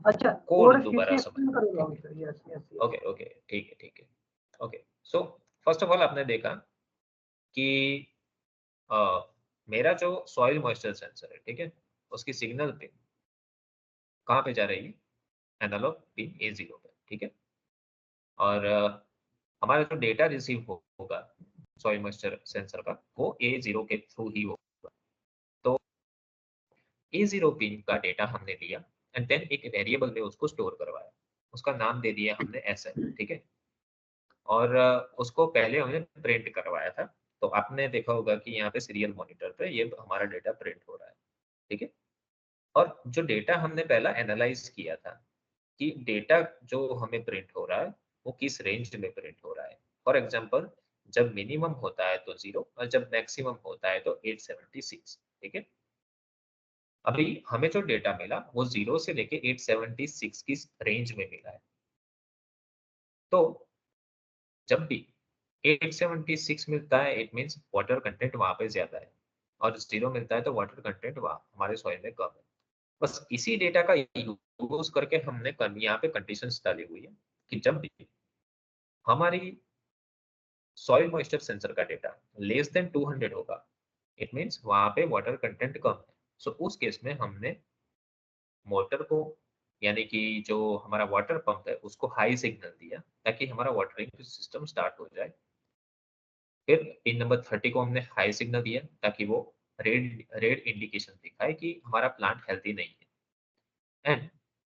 अच्छा कोड कोड फिर दोबारा से समझ। एक्सप्लेन करोगे ठीक है, sir? Yes yes yes. Okay okay, ठीक है ठीक है। Okay, so first of all आपने देखा कि अ, मेरा जो सॉइल मॉइस्चर सेंसर है, ठीक है, उसकी सिग्नल पिन कहाँ पे जा रही है? एनालॉग पिन A0 पे, ठीक है। और हमारा जो डेटा रिसीव होगा सॉइल मॉइस्चर सेंसर का, वो A0 के थ्रू ही होगा। तो A0 पिन का डेटा हमने लिया एंड देन एक वेरिएबल में उसको स्टोर करवाया। उसका नाम दे दिया हमने SN, ठीक है। और उसको पहले हमने प्रिंट करवाया था। तो आपने देखा होगा कि यहाँ पे सीरियल मॉनिटर पे ये हमारा डेटा प्रिंट हो रहा है, ठीक है। और जो डेटा हमने पहला एनालाइज किया था कि डेटा जो हमें प्रिंट हो रहा है वो किस रेंज में प्रिंट हो रहा है। फॉर एग्जांपल, जब मिनिमम होता है तो 0 और जब मैक्सिमम होता है तो 876, ठीक है। अभी हमें जो डेटा मिला वो 0 से लेके 876 की रेंज में मिला है। तो जब भी 876 मिलता है इट मींस वाटर कंटेंट वहां पे ज्यादा है, और 0 मिलता है तो वाटर कंटेंट वहां हमारे सॉइल में कम है। बस इसी डेटा का यूज करके हमने यहाँ पे कंडीशंस डाली हुई है कि जब भी हमारी सॉइल मॉइस्चर सेंसर का डेटा लेस देन 200 होगा, इट मींस वहां पे वाटर कंटेंट कम है। सो उस केस में हमने मोटर को, यानी कि जो हमारा वाटर पंप है उसको हाई सिग्नल दिया ताकि हमारा वाटरिंग सिस्टम स्टार्ट हो जाए। फिर पिन नंबर 30 को हमने हाई सिग्नल दिया ताकि वो रेड रेड इंडिकेशन दिखाए कि हमारा प्लांट हेल्थी नहीं है। एंड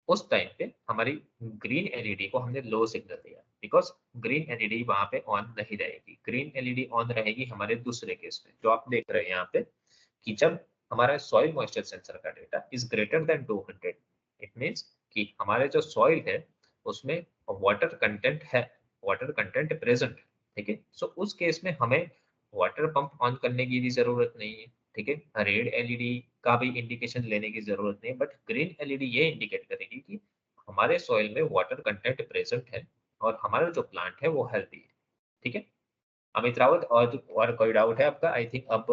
उस टाइम पे हमारी ग्रीन एलईडी को हमने लो सिग्नल दिया बिकॉज ग्रीन एलईडी वहां पे ऑन नहीं रहेगी। ग्रीन एलईडी ऑन रहेगी हमारे दूसरे केस में जो आप देख रहे हैं यहाँ पे, कि जब हमारा सॉइल मॉइस्चर सेंसर का data is greater than 200, it means कि हमारे जो सॉइल है उसमें वाटर कंटेंट है, वाटर कंटेंट प्रेजेंट, ठीक है। सो उस केस में हमें वाटर पंप ऑन करने की भी जरूरत नहीं है, ठीक है। रेड एलईडी का भी इंडिकेशन लेने की जरूरत नहीं, बट ग्रीन एलईडी ये इंडिकेट करेगी कि हमारे सॉइल में वाटर कंटेंट प्रेजेंट है और हमारा जो प्लांट है वो हेल्दी है, ठीक है। अमित रावत, और कोई डाउट है आपका? आई थिंक अब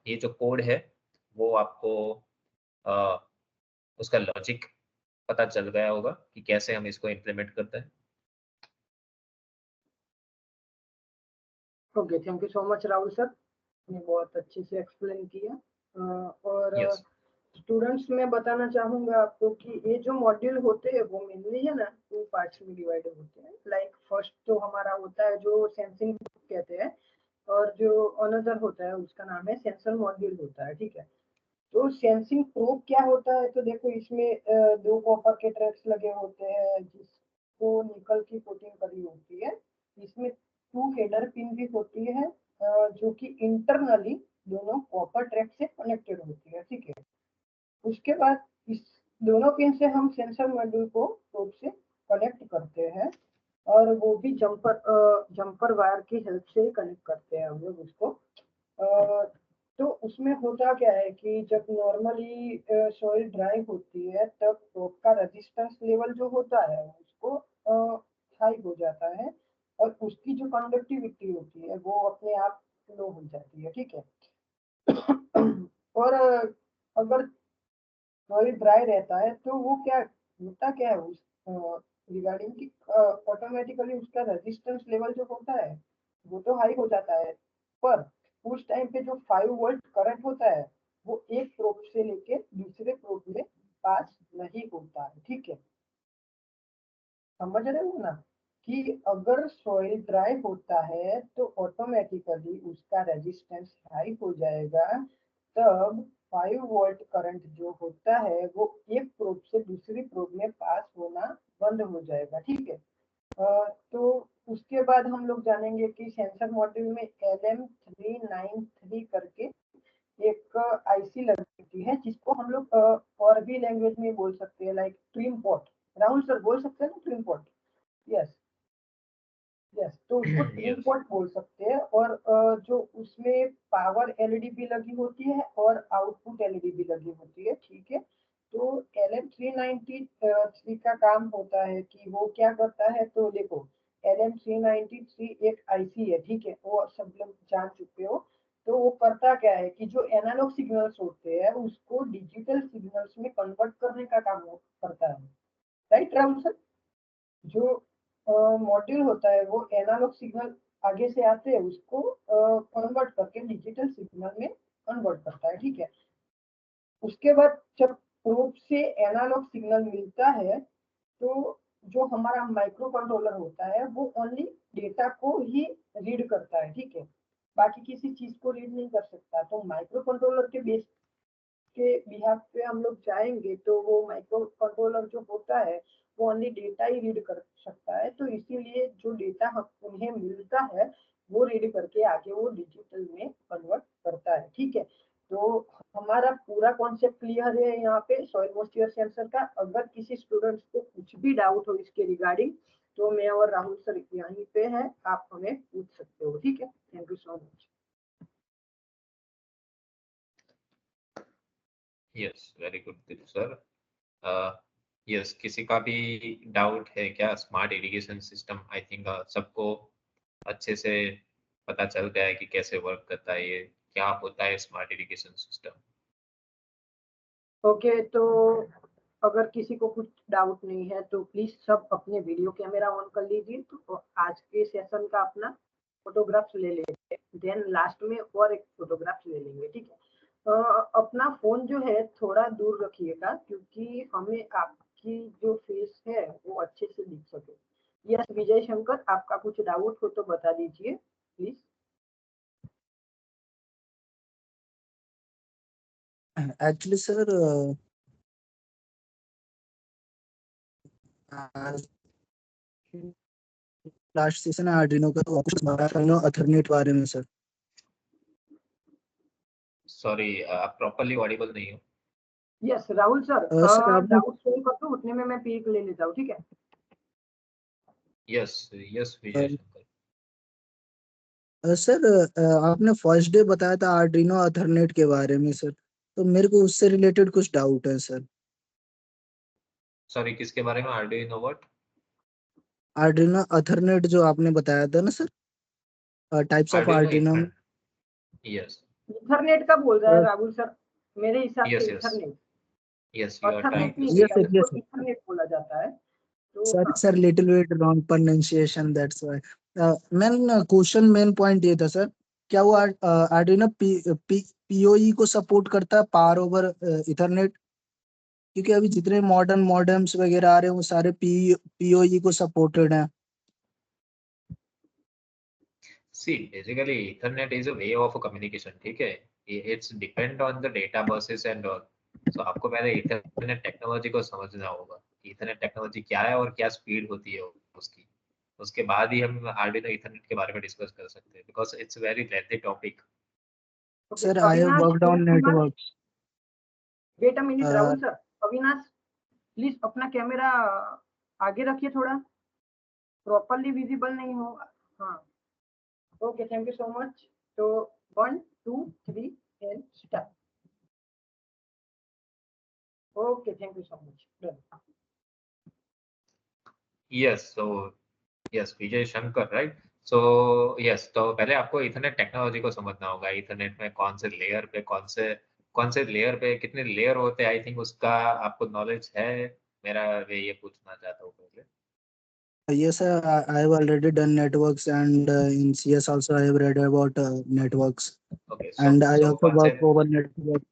ये जो कोड है वो आपको अ, उसका लॉजिक पता चल गया होगा कि कैसे हम इसको इम्प्लीमेंट करते हैं। Okay, thank you so much Rahul sir, ने बहुत अच्छे से एक्सप्लेन किया। और यस स्टूडेंट्स मैं बताना चाहूंगा आपको कि ये जो मॉड्यूल होते हैं वो मेनली है ना 2 पार्ट्स में डिवाइड होते हैं। लाइक फर्स्ट तो हमारा होता है जो सेंसिंग कहते हैं, और जो अनदर होता है उसका नाम है सेंसर मॉड्यूल होता है, ठीक है। तो सेंसिंग प्रोब क्या होता है? तो देखो इसमें 2 कॉपर के ट्रैक्स लगे होते हैं जिसको निकल की कोटिंग करी होती है। इसमें 2 हेडर पिन भी होती है जो कि इंटरनली दोनों कॉपर ट्रैक से कनेक्टेड होती है, ठीक है। उसके बाद इस दोनों पिन से हम सेंसर मॉड्यूल को प्रोब से कनेक्ट करते हैं, और वो भी जंपर वायर की हेल्प से कनेक्ट करते हैं हम लोग उसको। अ, तो उसमें होता क्या है कि जब नॉर्मली सॉइल ड्राई होती है तब प्रोब का रेजिस्टेंस लेवल जो होता है उसको हाई हो जाता है, और उसकी जो कंडक्टिविटी होती है वो अपने आप लो हो जाती है, ठीक है। और अगर सॉइल ड्राई रहता है तो वो क्या होता क्या है उस रिगार्डिंग की ऑटोमेटिकली उसका रेजिस्टेंस लेवल जो होता है वो तो हाई हो जाता है, पर उस टाइम पे जो 5 वोल्ट करंट होता है वो एक प्रोब से लेके दूसरे प्रोब में पास नहीं होता है, ठीक है। समझ रहे हो ना कि अगर सॉइल ड्राई होता है तो ऑटोमेटिकली उसका रेजिस्टेंस हाई हो जाएगा, तब 5 वोल्ट करंट जो होता है वो एक प्रोब से दूसरी प्रोब में पास होना बंद हो जाएगा, ठीक है। तो उसके बाद हम लोग जानेंगे कि सेंसर मॉड्यूल में LM393 करके एक आईसी लगती है जिसको हम लोग और भी लैंग्वेज में बोल सकते हैं, like trim pot. Rahul sir बोल सकते हैं ना ट्रिम पॉट? यस यस, तो उसको ट्रिम यस पॉट बोल सकते हैं। और जो उसमें पावर एलईडी भी लगी होती है और आउटपुट एलईडी भी लगी होती है, ठीक है। तो LM393 का काम होता है कि वो क्या करता है, तो देखो LM393 एक आईसी है, ठीक है, वो सब लोग जान चुके हो। तो वो करता क्या है कि जो एनालॉग सिग्नल्स होते हैं उसको डिजिटल सिग्नल्स में कन्वर्ट करने का काम वो करता है, राइट राहुल सर? जो मॉड्यूल होता है वो एनालॉग सिग्नल आगे से आते हैं उसको कन्वर्ट करके डिजिटल सिग्नल में कन्वर्ट करता है, ठीक है। उसके बाद जब प्रोब से एनालॉग सिग्नल मिलता है तो जो हमारा माइक्रो कंट्रोलर होता है वो ओनली डेटा को ही रीड करता है, ठीक है, बाकी किसी चीज को रीड नहीं कर सकता। तो माइक्रो कंट्रोलर के बेस के बिहाफ पे हम लोग जाएंगे तो वो माइक्रो कंट्रोलर जो होता है वो ओनली डेटा ही रीड कर सकता है, तो इसीलिए जो डेटा हम उन्हें मिलता है वो रीड करके आगे वो डिजिटल में कन्वर्ट करता है, ठीक है। तो हमारा पूरा कॉन्सेप्ट क्लियर है यहाँ पे सॉइल मॉइस्चर सेंसर का। अगर किसी स्टूडेंट्स को कुछ भी डाउट हो इसके रिगार्डिंग तो मैं और राहुल सर यहीं पे है, आप हमें पूछ सकते हो, ठीक है। Thank you so much. Yes, very good sir. Yes, किसी का भी डाउट है क्या? Smart irrigation system, I think सबको अच्छे से पता चल गया है कि कैसे वर्क करता है, ये क्या होता है स्मार्ट इरिगेशन सिस्टम। ओके, तो अगर किसी को कुछ डाउट नहीं है तो प्लीज सब अपने वीडियो कैमरा ऑन कर लीजिए। तो आज के सेशन का अपना फोटोग्राफ्स ले लेंगे, देन लास्ट में और एक फोटोग्राफ्स ले लेंगे, ठीक है। अपना फोन जो है थोड़ा दूर रखिएगा क्योंकि हमें आपकी जो फेस है वो अच्छे से दिख सके। यस विजय शंकर, आपका कुछ डाउट हो तो बता दीजिए please. Actually sir last session है आर्डिनो का, तो कुछ आर्डिनो अथरनेट बारे में सर। सॉरी, आप प्रॉपर्ली ऑडिबल नहीं हो। यस राहुल सर, सर आपने डाउट सोल्व कर दो, उतने में मैं पीक ले लेता हूँ, ठीक है। Yes yes Vijay Shankar. Sir आपने फर्स्ट डे बताया था आर्डिनो अथरनेट के बारे में सर, तो मेरे को उससे रिलेटेड कुछ डाउट है सर। सॉरी, किसके बारे में? Arduino what? आर्डिनो अथरनेट जो आपने बताया था ना sir, types of Arduino Arduino. Ethernet. Yes Ethernet का बोल रहा है राहुल सर, मेरे हिसाब से yes yes Ethernet. Yes, you are trying Ethernet to नहीं से यस भैया, सर, इसको यस सर। इथरनेट बोला जाता है। तो सॉरी हाँ, sir, little bit wrong pronunciation, that's why. Main point ये था सर, क्या वो आर्डिनो पीओई को सपोर्ट करता है, पावर ओवर इथरनेट? क्योंकि अभी जितने मॉडर्न मॉडेम्स वगैरह आ रहे हैं वो सारे पीओई को सपोर्टेड हैं। See basically Ethernet is a way of communication, ठीक है। It's depend on the data buses and all. So आपको पहले इथरनेट टेक्नोलॉजी को समझना होगा। इथरनेट टेक्नोलॉजी क्या है और क्या स्पीड होती है उसकी। उसके बाद ही हम आर्डिनो इथरनेट के बारे में डिस्कस कर सकते हैं, because it's very lengthy topic. Okay sir I have Avinash worked on Suraj Kumar, networks. Wait a minute Rahul sir. Avinash please अपना कैमरा आगे रखिए, थोड़ा प्रॉपरली विजिबल नहीं हो। हाँ, okay thank you so much. तो 1 2 3 and start. Okay thank you so much, done. Yes, so yes Vijay Shankar, right. So yes, तो पहले आपको इथरनेट टेक्नोलॉजी को समझना होगा। इथरनेट में कौन से लेयर पे कितने लेयर होते हैं, आई थिंक उसका आपको नॉलेज है। मेरा मैं ये पूछना चाहता हूँ पहले। Yes, sir, I have already done networks, and in CS also I have read about networks, okay, so and I so also कौन से? work over network.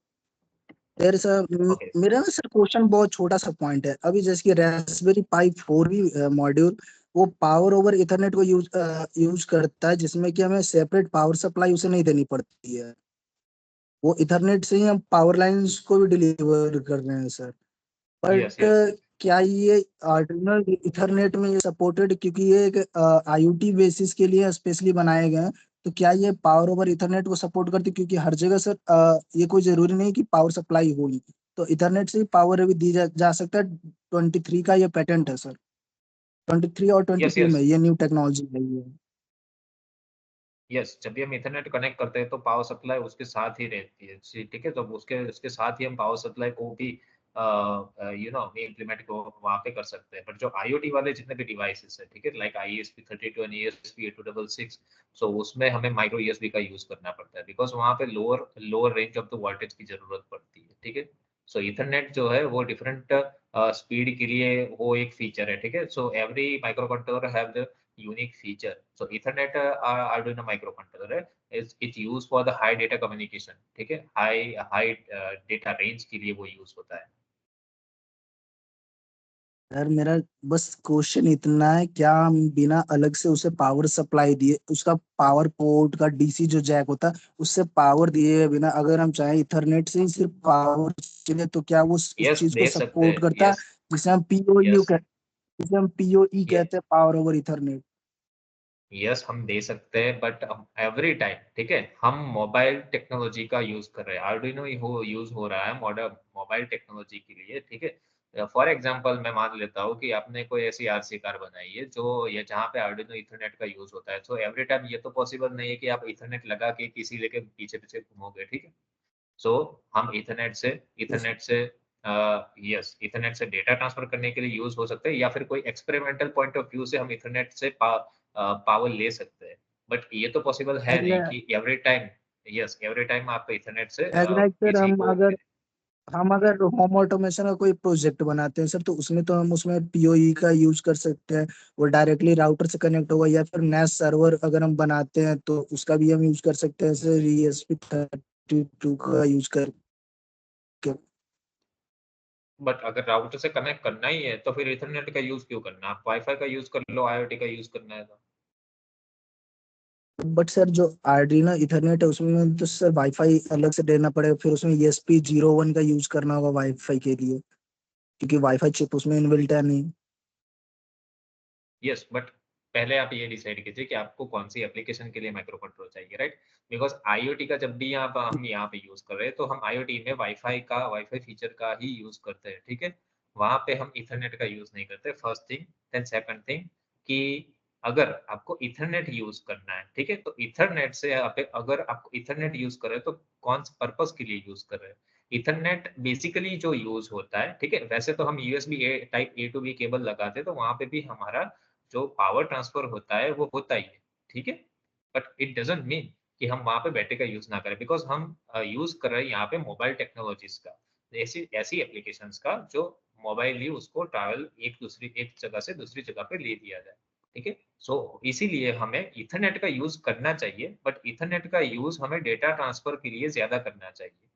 There is a okay मेरा ना सर क्वेश्चन बहुत छोटा सा point है। अभी जैसे कि रास्पबेरी पाई 4 भी मॉड्यूल, वो पावर ओवर इथरनेट को यूज करता है, जिसमें कि हमें सेपरेट पावर सप्लाई उसे नहीं देनी पड़ती है। वो इथरनेट से ही हम पावर लाइंस को भी डिलीवर कर रहे हैं सर। Yes but yes. क्या ये आर्डिनो इथरनेट में ये सपोर्टेड, क्योंकि ये एक आईओटी बेसिस के लिए स्पेशली बनाए गए हैं, तो क्या ये पावर ओवर इथरनेट को सपोर्ट करते? क्योंकि हर जगह सर ये कोई जरूरी नहीं कि पावर सप्लाई हो ही, तो इथरनेट से ही पावर भी दी जा सकता है। 23 का ये पेटेंट है सर, 23 और यस 22 में यस ये न्यू टेक्नोलॉजी है ये। यस, जब भी हम इथरनेट कनेक्ट करते हैं तो पावर सप्लाई उसके साथ ही रहती है, ठीक है। तो उसके उसके साथ ही हम पावर सप्लाई को भी इम्प्लीमेंट को वहाँ पे कर सकते हैं। बट जो IoT वाले जितने भी डिवाइसेस है, ठीक है, लाइक ESP32 और ESP8266, सो उसमें हमें माइक्रो USB का यूज करना पड़ता है, बिकॉज वहाँ पे lower range of the voltage की जरूरत पड़ती है, ठीक है। सो इथरनेट जो है वो डिफरेंट स्पीड के लिए वो एक फीचर है, ठीक है। So every microcontroller have the unique feature. So Ethernet Arduino microcontroller है, it's use for the high data communication, ठीक है, हाई डेटा रेंज के लिए वो यूज होता है। यार मेरा बस क्वेश्चन इतना है, क्या हम बिना अलग से उसे पावर सप्लाई दिए, उसका पावर पोर्ट का डीसी जो जैक होता है उससे पावर दिए बिना अगर हम चाहे इथरनेट से ही सिर्फ पावर चले, तो क्या वो उस यस, चीज को दे सकते सपोर्ट हैं। करता है, यस, जिसे हम पीओई यस, जिसे हम पीओई ये कहते हैं, पावर ओवर इथरनेट। यस हम दे सकते हैं, बट एवरी टाइम, ठीक है, हम मोबाइल टेक्नोलॉजी का यूज कर रहे हैं, आर्डिनो यूज हो रहा है मॉडर्न मोबाइल टेक्नोलॉजी के लिए, ठीक है। फॉर एग्जांपल मैं मान लेता हूँ कि आपने कोई ऐसी आरसी कार बनाई है जो ये जहाँ पे आर्डिनो इथरनेट का यूज होता है, तो एवरी टाइम ये तो पॉसिबल नहीं है कि आप इथरनेट लगा के किसी लेके पीछे पीछे घूमोगे, ठीक है। सो हम इथरनेट से यस इथरनेट से डेटा ट्रांसफर करने के लिए यूज हो सकते हैं, या फिर कोई एक्सपेरिमेंटल पॉइंट ऑफ व्यू से हम इथरनेट से पावर ले सकते हैं। बट ये तो पॉसिबल है नहीं कि एवरी टाइम आप इथरनेट से एग्जैक्ट सर, किसी को हम अगर होम ऑटोमेशन का कोई प्रोजेक्ट बनाते हैं सर, तो उसमें तो हम उसमें पीओई का यूज कर सकते हैं, वो डायरेक्टली राउटर से कनेक्ट होगा, या फिर नेस सर्वर अगर हम बनाते हैं तो उसका भी हम यूज कर सकते हैं सर, ESP32 का यूज करके। बट अगर राउटर से कनेक्ट करना ही है तो फिर इथरनेट का यूज क्यों करना, आप वाईफाई का यूज कर लो, IoT का यूज करना है तो। बट सर जो आर्डिनो इथरनेट है उसमें तो सर वाईफाई अलग से देना पड़ेगा, फिर उसमें ESP01 का यूज करना होगा वाईफाई के लिए, क्योंकि वाईफाई चिप उसमें इनबिल्ट है नहीं। यस, बट पहले आप ये डिसाइड कीजिए कि आपको कौन सी एप्लीकेशन के लिए माइक्रो कंट्रोलर चाहिए, राइट। बिकॉज IoT का जब भी हम यहाँ पे यूज कर रहे हैं, तो हम IoT में वाईफाई फीचर का ही यूज करते हैं, ठीक है। वहां पे हम इथरनेट का यूज नहीं करते, first thing. Then second thing कि अगर आपको इथरनेट यूज करना है, ठीक है, तो इथरनेट से अगर आपको इथरनेट यूज कर रहे हैं तो कौन से पर्पस के लिए यूज कर रहे हैं। इथरनेट बेसिकली जो यूज होता है, ठीक है, वैसे तो हम USB type A to B cable लगाते हैं, तो वहां पे भी हमारा जो पावर ट्रांसफर होता है वो होता ही है, ठीक है। बट इट डजंट मीन कि हम वहां पे बैटरी का यूज ना करें, बिकॉज हम यूज कर रहे हैं यहाँ पे मोबाइल टेक्नोलॉजीज का, ऐसी ऐसी एप्लीकेशंस का जो मोबाइल ही उसको ट्रैवल एक जगह से दूसरी जगह पे ले दिया जाए, ठीक है। सो इसीलिए हमें इथरनेट का यूज करना चाहिए, बट इथरनेट का यूज हमें डेटा ट्रांसफर के लिए ज्यादा करना चाहिए,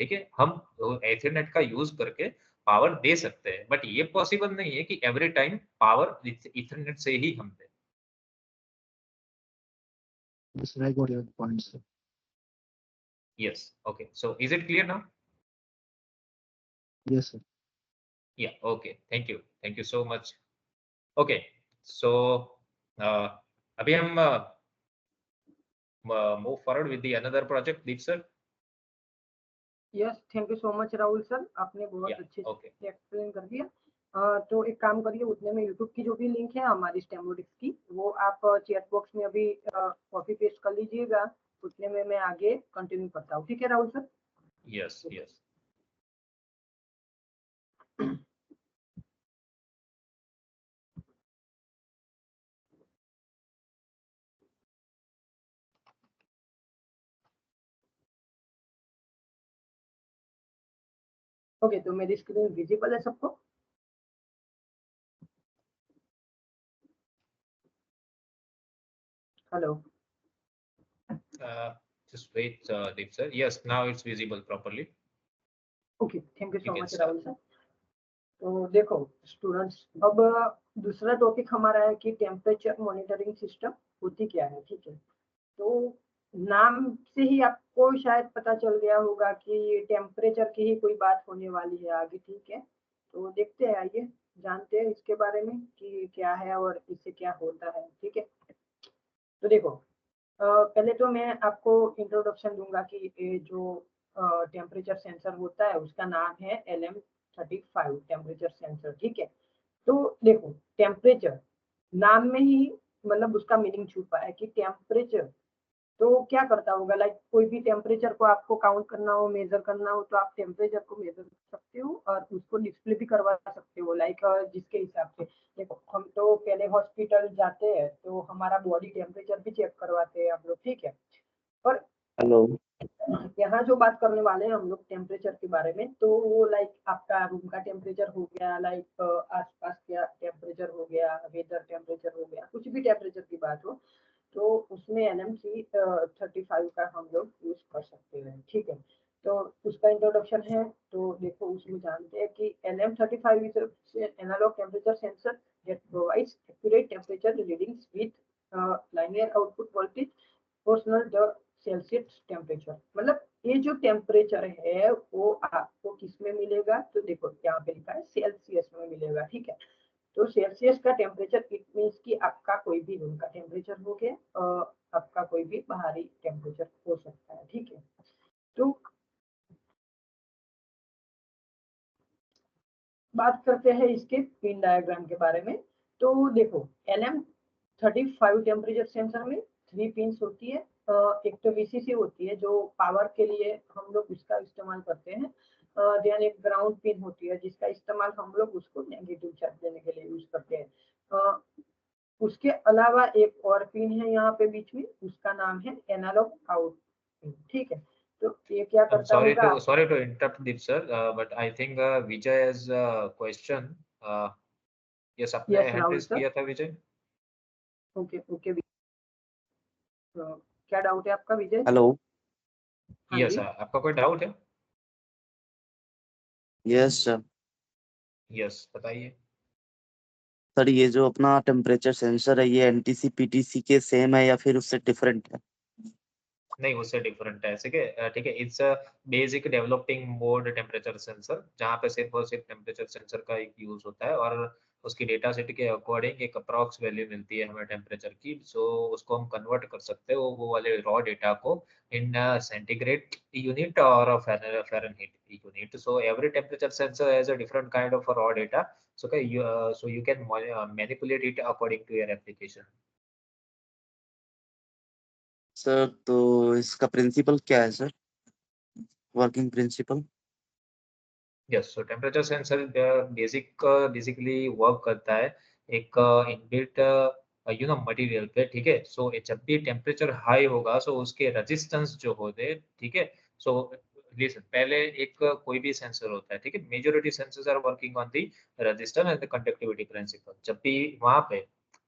ठीक है। हम इथरनेट का यूज करके पावर दे सकते हैं, बट ये पॉसिबल नहीं है कि एवरी टाइम पावर इथरनेट से ही हम दें। Yes, I got your point, sir. Yes, okay, so is it clear now? Yes, sir. Yeah, okay, thank you so much. Okay, so अभी हम move forward with the another project, Deep sir. Yes, thank you so much Rahul sir, आपने बहुत या, अच्छे okay, से explain कर दिया। तो एक काम करिए, उतने में यूट्यूब की जो भी लिंक है हमारी स्टेमोडिक्स की, वो आप चैट बॉक्स में अभी कॉपी पेस्ट कर लीजिएगा। उतने में मैं आगे कंटिन्यू करता हूँ, ठीक है Rahul sir? Yes, yes. Okay, तो मेरी स्क्रीन विजिबल है सबको? Hello? Just wait, Deep sir. Yes, now it's visible properly. Okay, thank you You so can much start. Rahul sir. तो देखो स्टूडेंट्स, अब दूसरा टॉपिक हमारा है कि टेम्परेचर मॉनिटरिंग सिस्टम होती क्या है, ठीक है। तो नाम से ही आपको शायद पता चल गया होगा कि टेम्परेचर की ही कोई बात होने वाली है आगे, ठीक है। तो देखते हैं, आइए जानते हैं इसके बारे में कि क्या है और इससे क्या होता है, ठीक है। तो देखो, पहले तो मैं आपको इंट्रोडक्शन दूंगा कि ये जो टेम्परेचर सेंसर होता है उसका नाम है LM35 टेम्परेचर सेंसर, ठीक है। तो देखो, टेम्परेचर नाम में ही मतलब उसका मीनिंग छुपा है कि टेम्परेचर, तो क्या करता होगा, लाइक कोई भी टेम्परेचर को आपको काउंट करना हो, मेजर करना हो, तो आप टेम्परेचर को मेजर कर सकते हो और उसको डिस्प्ले भी करवा सकते हो, लाइक जिसके हिसाब से। देखो हम तो पहले हॉस्पिटल जाते हैं तो हमारा बॉडी टेम्परेचर भी चेक करवाते हैं हम लोग, ठीक है। पर हेलो। यहाँ जो बात करने वाले हैं हम लोग टेम्परेचर के बारे में, तो वो लाइक आपका रूम का टेम्परेचर हो गया, लाइक आसपास का टेम्परेचर हो गया, वेदर टेम्परेचर हो गया, कुछ भी टेम्परेचर की बात हो, तो उसमें NMC 35 का हम लोग यूज कर सकते हैं, ठीक है। तो उसका इंट्रोडक्शन है, तो देखो उसमें जानते हैं कि LM35 is analog temperature sensor that provides accurate temperature readings with linear output voltage proportional the Celsius temperature। मतलब ये जो टेम्परेचर है वो आपको किस में मिलेगा, तो देखो यहाँ पे लिखा है सेल्सियस में मिलेगा, ठीक है। तो सेल्सियस का टेम्परेचर इट मीन्स कि आपका कोई भी रूम का टेम्परेचर हो गया, आपका कोई भी बाहरी टेम्परेचर हो सकता है, ठीक है। तो बात करते हैं इसके पिन डायग्राम के बारे में। तो देखो LM35 टेम्परेचर सेंसर में 3 पिन्स होती है। एक तो VCC होती है जो पावर के लिए हम लोग उसका इस्तेमाल करते हैं। देन एक ग्राउंड पिन होती है जिसका इस्तेमाल हम लोग उसको नेगेटिव चार्ज देने के लिए यूज करते हैं। उसके अलावा एक और पिन है यहाँ पे बीच में, उसका नाम है एनालॉग आउट पिन, ठीक है। तो ये क्या करता होगा, sorry to interrupt Deep sir, but I think Vijay has a question. Yes, आपने yes hand Rahul raise sir. किया था विजय। ओके ओके, क्या डाउट है आपका विजय? हेलो। हाँ यस जी। आपका कोई डाउट है? Yes sir. यस बताइए। सर ये जो अपना टेम्परेचर सेंसर है ये एनटीसी पीटीसी के सेम है या फिर उससे डिफरेंट है? नहीं उससे डिफरेंट है, ठीक है। It's a basic developing mode temperature sensor जहाँ पे सिर्फ और सिर्फ टेम्परेचर सेंसर का एक यूज होता है और उसकी डेटा सेट के अकॉर्डिंग एक अप्रॉक्स वैल्यू मिलती है हमें टेम्परेचर की। सो उसको हम कन्वर्ट कर सकते हैं वो वाले रॉ डेटा को इन सेंटीग्रेड यूनिट और Fahrenheit unit. So every temperature sensor has a different kind of raw data, so you can manipulate it according to your application। Sir तो इसका प्रिंसिपल क्या है सर, वर्किंग प्रिंसिपल? यस, सो temperature sensor basically work करता है एक inbuilt material पे, ठीक है। सो जब भी टेम्परेचर हाई होगा सो उसके रेजिस्टेंस जो होते हैं, ठीक है। सो लिसन, पहले एक कोई भी सेंसर होता है, ठीक है। Majority sensors are working on the resistance and the conductivity principle. जब भी वहां पे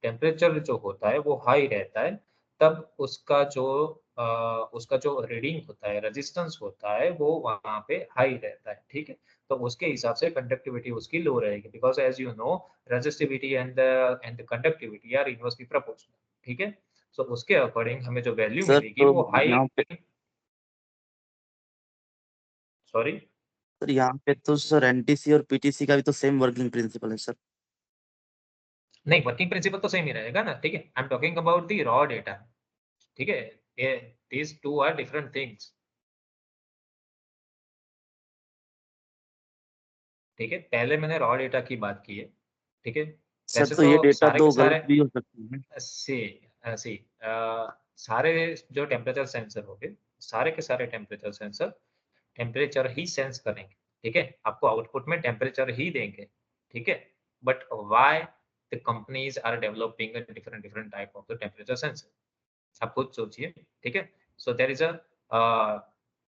टेम्परेचर जो होता है वो हाई रहता है तब उसका जो रीडिंग होता है, रेजिस्टेंस होता है, वो वहां पे हाई रहता है, ठीक है। तो उसके हिसाब से कंडक्टिविटी उसकी लो रहेगी, because as you know resistivity and conductivity are inversely proportional, ठीक है। सो उसके अकॉर्डिंग हमें जो वैल्यू सर मिलेगी तो वो हाई। यहाँ पे सॉरी, सर यहाँ पे तो सर एनटीसी और पीटीसी का भी तो सेम वर्किंग प्रिंसिपल है सर। नहीं वर्किंग प्रिंसिपल तो सेम ही रहेगा ना, ठीक है। I am talking about the raw data, ठीक है। ये these two are different things, ठीक है। पहले मैंने रॉ डेटा की बात की है, ठीक है। सर वैसे तो तो ये डेटा सारे के तो सारे गलत भी हो सकती है। सी सी सारे जो टेम्परेचर सेंसर हो गए, सारे के सारे टेम्परेचर सेंसर टेम्परेचर ही सेंस करेंगे, ठीक है। आपको आउटपुट में टेम्परेचर ही देंगे, ठीक है। But why the companies are developing different different type of the temperature sensor, आप खुद सोचिए, ठीक है। सो देयर इज अ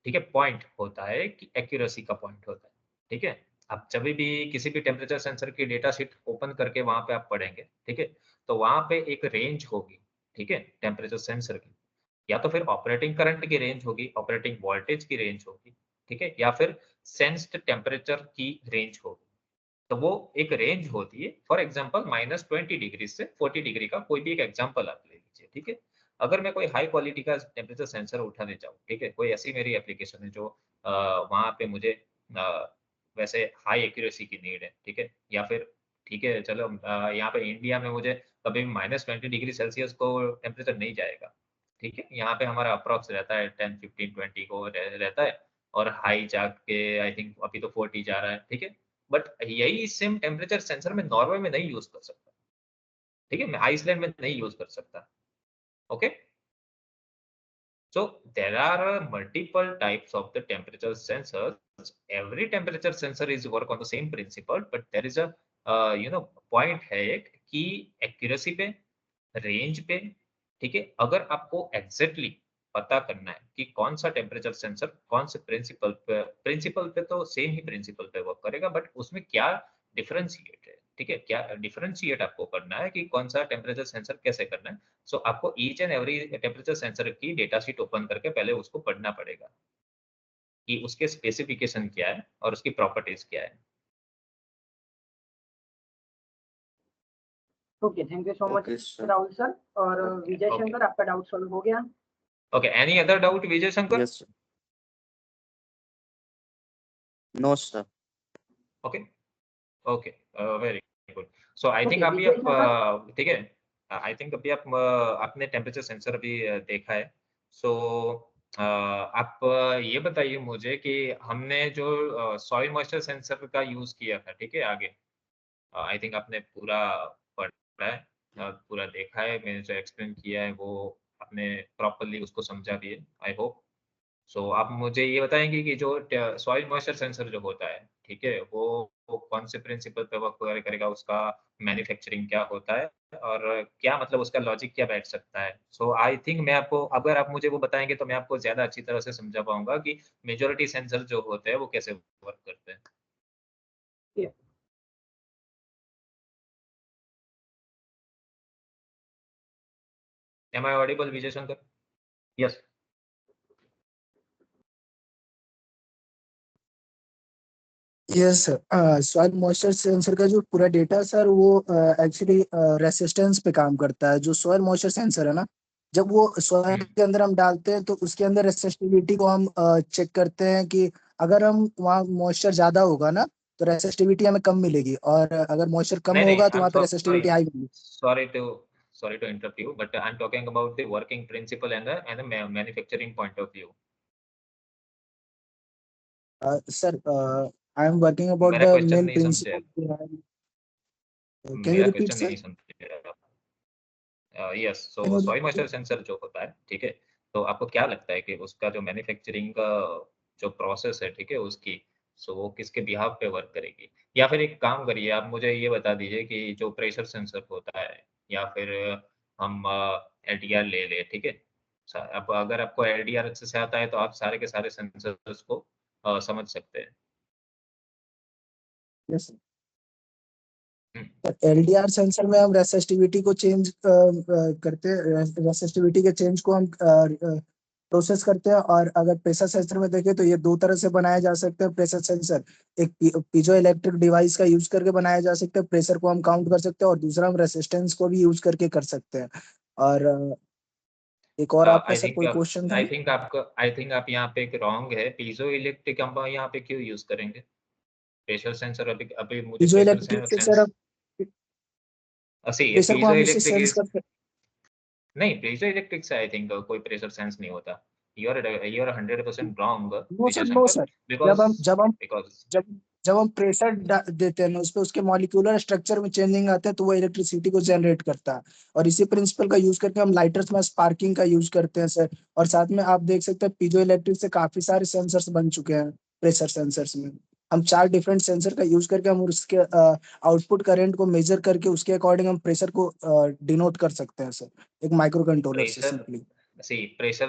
ठीक है पॉइंट होता है कि एक्यूरेसी का पॉइंट होता है, ठीक है। आप जब भी किसी भी टेम्परेचर सेंसर की डेटा शीट ओपन करके वहां पे आप पढ़ेंगे, ठीक है। तो वहां पे एक रेंज होगी, ठीक है, टेम्परेचर सेंसर की। या तो फिर ऑपरेटिंग करंट की रेंज होगी, ऑपरेटिंग वोल्टेज की रेंज होगी, ठीक है, या फिर सेंस्ड टेम्परेचर की रेंज होगी। तो वो एक रेंज होती है। फॉर एग्जांपल -20 डिग्री से 40 डिग्री का कोई भी एक एग्जांपल आप ले लीजिए, ठीक है। अगर मैं कोई हाई क्वालिटी का टेम्परेचर सेंसर उठाने जाऊँ, ठीक है, कोई ऐसी मेरी एप्लीकेशन है जो वहां पे मुझे वैसे हाई एक्यूरेसी की नीड है, ठीक है। या फिर ठीक है चलो यहाँ पे इंडिया में मुझे कभी भी -20 डिग्री सेल्सियस को टेम्परेचर नहीं जाएगा, ठीक है। यहाँ पे हमारा अप्रॉक्स रहता है 10, 15, 20 को रहता है और हाई जाके आई थिंक अभी तो 40 जा रहा है, ठीक है। बट यही सेम टेम्परेचर सेंसर में नॉर्वे में नहीं यूज कर सकता, ठीक है। मैं आइसलैंड में नहीं यूज कर सकता, okay. So there are multiple types of the temperature sensors. Every temperature sensor is work on the same principle, but there is a point है एक कि accuracy पे, रेंज पे, ठीक है, अगर आपको एग्जैक्टली पता करना है कि कौन सा टेम्परेचर सेंसर कौन से प्रिंसिपल पे तो सेम ही प्रिंसिपल पे वर्क करेगा, बट उसमें क्या डिफरेंशिएट है, ठीक है, क्या डिफरेंशिएट आपको करना है कि कौन सा टेम्परेचर सेंसर कैसे करना है। सो आपको each and every temperature sensor की डेटा शीट ओपन करके पहले उसको पढ़ना पड़ेगा कि उसके स्पेसिफिकेशन क्या है और उसकी प्रॉपर्टीज क्या है। Okay, thank you so much Okay, sir. Rahul sir. और विजय okay. शंकर, आपका डाउट सॉल्व हो गया? Okay, any other doubt Vijay Shankar? Yes, sir. No, sir. Okay okay, very good. So I think Okay, अभी विजय आप ठीक है, आई थिंक अभी आप आपने टेम्परेचर सेंसर अभी देखा है। सो आप ये बताइए मुझे कि हमने जो सॉइल मॉइस्चर सेंसर का यूज किया था, ठीक है, आगे आई थिंक आपने पूरा पढ़ा है, पूरा देखा है, मैंने जो एक्सप्लेन किया है वो आपने प्रॉपर्ली उसको समझा भी है, आई होप। सो आप मुझे ये बताएंगे कि जो सॉइल मॉइस्चर सेंसर जो होता है, ठीक है, वो कौन से प्रिंसिपल पे वर्क करेगा, उसका मैन्युफैक्चरिंग क्या होता है और क्या मतलब उसका लॉजिक क्या बैठ सकता है। सो आई थिंक मैं आपको, अगर आप मुझे वो बताएंगे तो मैं आपको ज्यादा अच्छी तरह से समझा पाऊंगा कि मेजोरिटी सेंसर जो होते हैं वो कैसे वर्क करते हैं। Shankar. Am I audible Vijay Shankar? Yes. Yes sir, soil moisture sensor का जो पूरा डेटा सर वो एक्चुअली रेसिस्टेंस पे काम करता है। जो सॉइल मॉइस्चर सेंसर है ना, जब वो सॉइल के अंदर हम डालते हैं तो उसके अंदर रेसिस्टिविटी को हम चेक करते हैं कि अगर हम वहाँ मॉइस्चर ज्यादा होगा ना तो रेसिस्टिविटी हमें कम मिलेगी, और अगर मॉइस्चर कम नहीं नहीं, होगा तो आई एम वहाँ पे सॉरी, रेसिस्टिविटी हाई मिलेगी। sorry to sorry to interrupt you, but I'm talking about the working principle and the manufacturing point of view. Sir, I am working about मेरा द क्वेश्चन मेन नहीं समझे, principal. Can you मेरा repeat question sir? नहीं समझे आप। Yes, so can you soil repeat? Moisture sensor जो होता है, ठीक है, तो आपको क्या लगता है कि उसका जो मैन्युफैक्चरिंग का जो प्रोसेस है, ठीक है, उसकी, सो वो किसके बिहाफ पे वर्क करेगी? या फिर एक काम करिए, आप मुझे ये बता दीजिए कि जो प्रेशर सेंसर होता है या फिर हम एलडीआर ले ले, ठीक है। अब अगर आपको एलडीआर अच्छे से आता है तो आप सारे के सारे सेंसर्स को समझ सकते हैं। यस। हम्म, एलडीआर सेंसर में हम रेसिस्टिविटी को चेंज करते हैं, रेसिस्टिविटी के चेंज को हम प्रोसेस करते हैं। और अगर प्रेशर सेंसर में देखें तो ये दो तरह से बनाया जा सकता है प्रेशर सेंसर। एक पीजो इलेक्ट्रिक डिवाइस का यूज करके बनाया जा सकता है, प्रेशर को हम काउंट कर सकते हैं, और दूसरा हम रेसिस्टेंस को भी यूज करके कर सकते हैं। और एक और आपका आई सर थिंक कोई क्वेश्चन था? आई थिंक आप यहाँ पे एक रॉन्ग है, पीजो इलेक्ट्रिक हम यहाँ पे क्यों यूज करेंगे? प्रेशर सेंसर, अभी अभी मुझे पीजो प्रेशर इलेक्ट्रिक से सर सेंस, सी प्रेशर को पीजो हम उससे इलेक्ट्रिक सेंस इज, कर। नहीं, पीजो इलेक्ट्रिक से आई थिंक कोई प्रेशर सेंस नहीं होता। You are 100% wrong no Vijay sir, no Shankar, sir. जब बिकॉज हम जब हम बिकॉज जब जब हम प्रेशर देते हैं ना उस पे, उसके मॉलिक्यूलर स्ट्रक्चर में चेंजिंग आता है तो वो इलेक्ट्रिसिटी को जनरेट करता है। और इसी प्रिंसिपल का यूज करके हम लाइटर्स में स्पार्किंग का यूज करते हैं सर। और साथ में आप देख सकते हैं पीजो इलेक्ट्रिक से काफी सारे सेंसर्स बन चुके हैं प्रेशर सेंसर्स में। हम 4 डिफरेंट सेंसर का यूज करके हम उसके आउटपुट करंट को मेजर करके उसके अकॉर्डिंग हम प्रेशर को डिनोट कर सकते हैं सर, एक माइक्रो कंट्रोलर से pressure, simply. see, pressure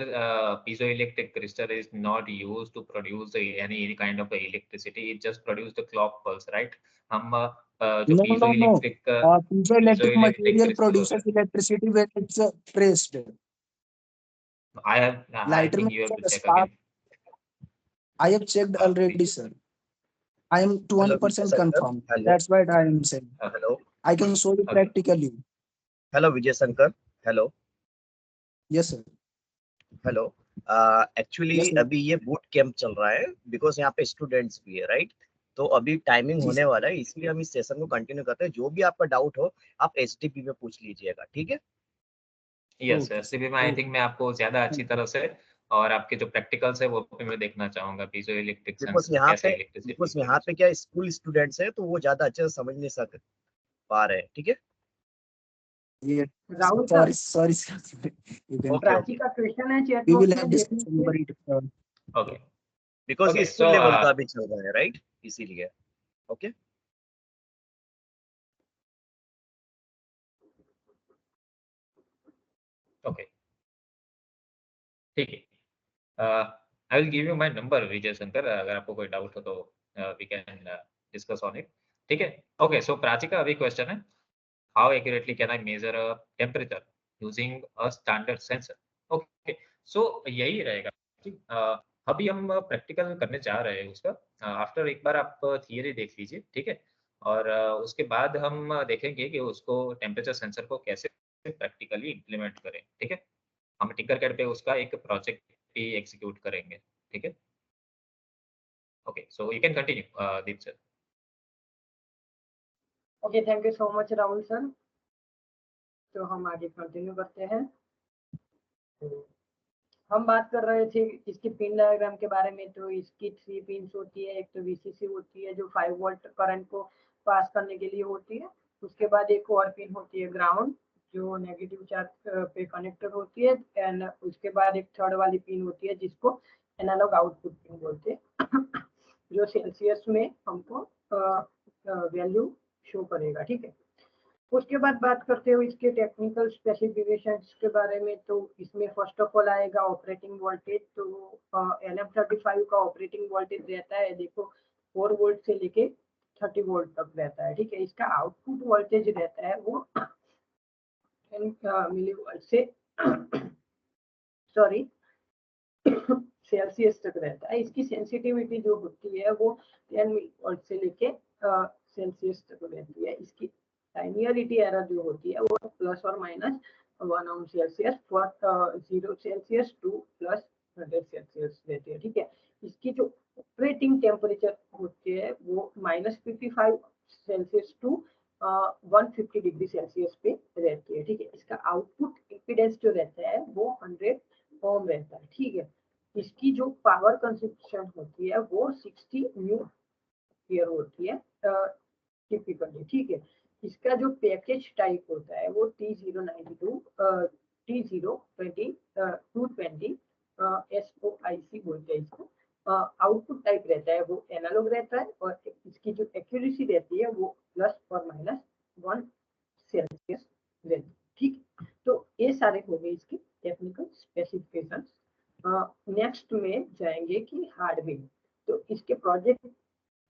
piezoelectric crystal is not used to produce any kind of electricity, it just produce the clock pulse, right? हम जो No, no, no. Piezoelectric piezoelectric material crystal होता produces electricity when it's pressed. है, I Lighter में think you have to check spark. again. I have checked already, sir. I am Hello, Vijay 200% Shankar. confirmed. Hello. That's what I am saying. Hello. I can show you Okay. practically. Hello, Vijay Shankar. Hello. Yes, sir. Hello. Actually Yes, sir. अभी ये boot camp चल रहा है because यहाँ पे students भी है, right? तो अभी टाइमिंग जी होने सर। वाला है, इसलिए हम इस सेशन को कंटिन्यू करते हैं। जो भी आपका डाउट हो आप एसटीपी में पूछ लीजिएगा, ठीक है? Yes, Okay, sir. एसटीपी में आई थिंक मैं आपको ज्यादा अच्छी Thank you. तरह से, और आपके जो प्रैक्टिकल्स है वो भी मैं देखना चाहूंगा, piezoelectric बिकॉज सेंसर यहाँ कैसे पे इलेक्ट्रिसिटी बिकॉज यहाँ प्रोड्यूस। पे क्या स्कूल स्टूडेंट्स है तो वो ज्यादा अच्छे से समझ नहीं पा रहे हैं, ठीक है? ये Rahul sir, sorry sir, you can Prachi का क्वेश्चन है चैट we बॉक्स will में have देख discussion over लीजिए। it. Okay. Because Okay, school so, level का भी चल रहा है, राइट, इसीलिए। Okay Okay. ठीक है। I will give you my number Vijay Shankar, अगर आपको कोई डाउट हो तो we can discuss on it. ठीक है। ओके, सो प्राची का अभी क्वेश्चन है, how accurately can I measure a temperature using a standard sensor. Okay, so यही रहेगा। ठीक, अभी हम प्रैक्टिकल करने जा रहे हैं उसका। आफ्टर एक बार आप थियरी देख लीजिए, ठीक है, और उसके बाद हम देखेंगे कि उसको टेम्परेचर सेंसर को कैसे प्रैक्टिकली इम्प्लीमेंट करें। ठीक है, हम टिंकरकैड पे उसका एक प्रोजेक्ट भी एग्जीक्यूट करेंगे। ठीक है। Okay, so you can continue Deep sir. Okay, thank you so much Rahul sir. तो हम आगे कंटिन्यू करते हैं। तो हम बात कर रहे थे इसकी पिन डायग्राम के बारे में। तो इसकी 3 पिन्स होती है, एक तो वीसीसी होती है जो 5 वोल्ट करंट को पास करने के लिए होती है। उसके बाद एक और पिन होती है ग्राउंड, जो नेगेटिव चार्ज पे कनेक्टर होती है। एंड उसके बाद एक थर्ड वाली पिन होती है जिसको एनालॉग आउटपुट पिन बोलते हैं, जो सेल्सियस में हमको वैल्यू शो करेगा। ठीक है, उसके बाद बात करते हो इसके टेक्निकल स्पेसिफिकेशंस के बारे में। तो इसमें फर्स्ट ऑफ ऑल आएगा ऑपरेटिंग वोल्टेज। तो LM35 का ऑपरेटिंग वोल्टेज रहता है, देखो 4 वोल्ट से लेके 30 वोल्ट तक रहता है। ठीक है, इसका आउटपुट वोल्टेज रहता है वो 10 मिलीवोल्ट से सॉरी सेल्सियस तक रहता है। इसकी सेंसिटिविटी जो होती है वो 10 मिलीवोल्ट से लेके सेल्सियस तक रहती है। इसकी लाइनियरिटी एरर जो होती है वो प्लस और minus 1 ohm Celsius for 0 Celsius two plus 100 Celsius रहती है। ठीक है, इसकी जो ऑपरेटिंग टेम्परेचर होती है वो -55 सेल्सियस टू 150 डिग्री सेल्सियस पे रहती है। ठीक है, इसका आउटपुट इम्पीडेंस जो रहता है वो 100 ओम रहता है। ठीक है, इसकी जो पावर कंजप्शन होती है वो 60 न्यू ईयर होती है टिपिकली। ठीक है, इसका जो पैकेज टाइप होता है वो T092 T020 220 SOIC बोलते हैं इसको। आउटपुट टाइप रहता है वो एनालॉग रहता है, और इसकी जो एक्यूरेसी रहती है वो प्लस और -1 सेल्सियस रहती है। ठीक, तो ये सारे हो गए इसके टेक्निकल स्पेसिफिकेशंस। नेक्स्ट में जाएंगे कि हार्डवेयर। तो इसके प्रोजेक्ट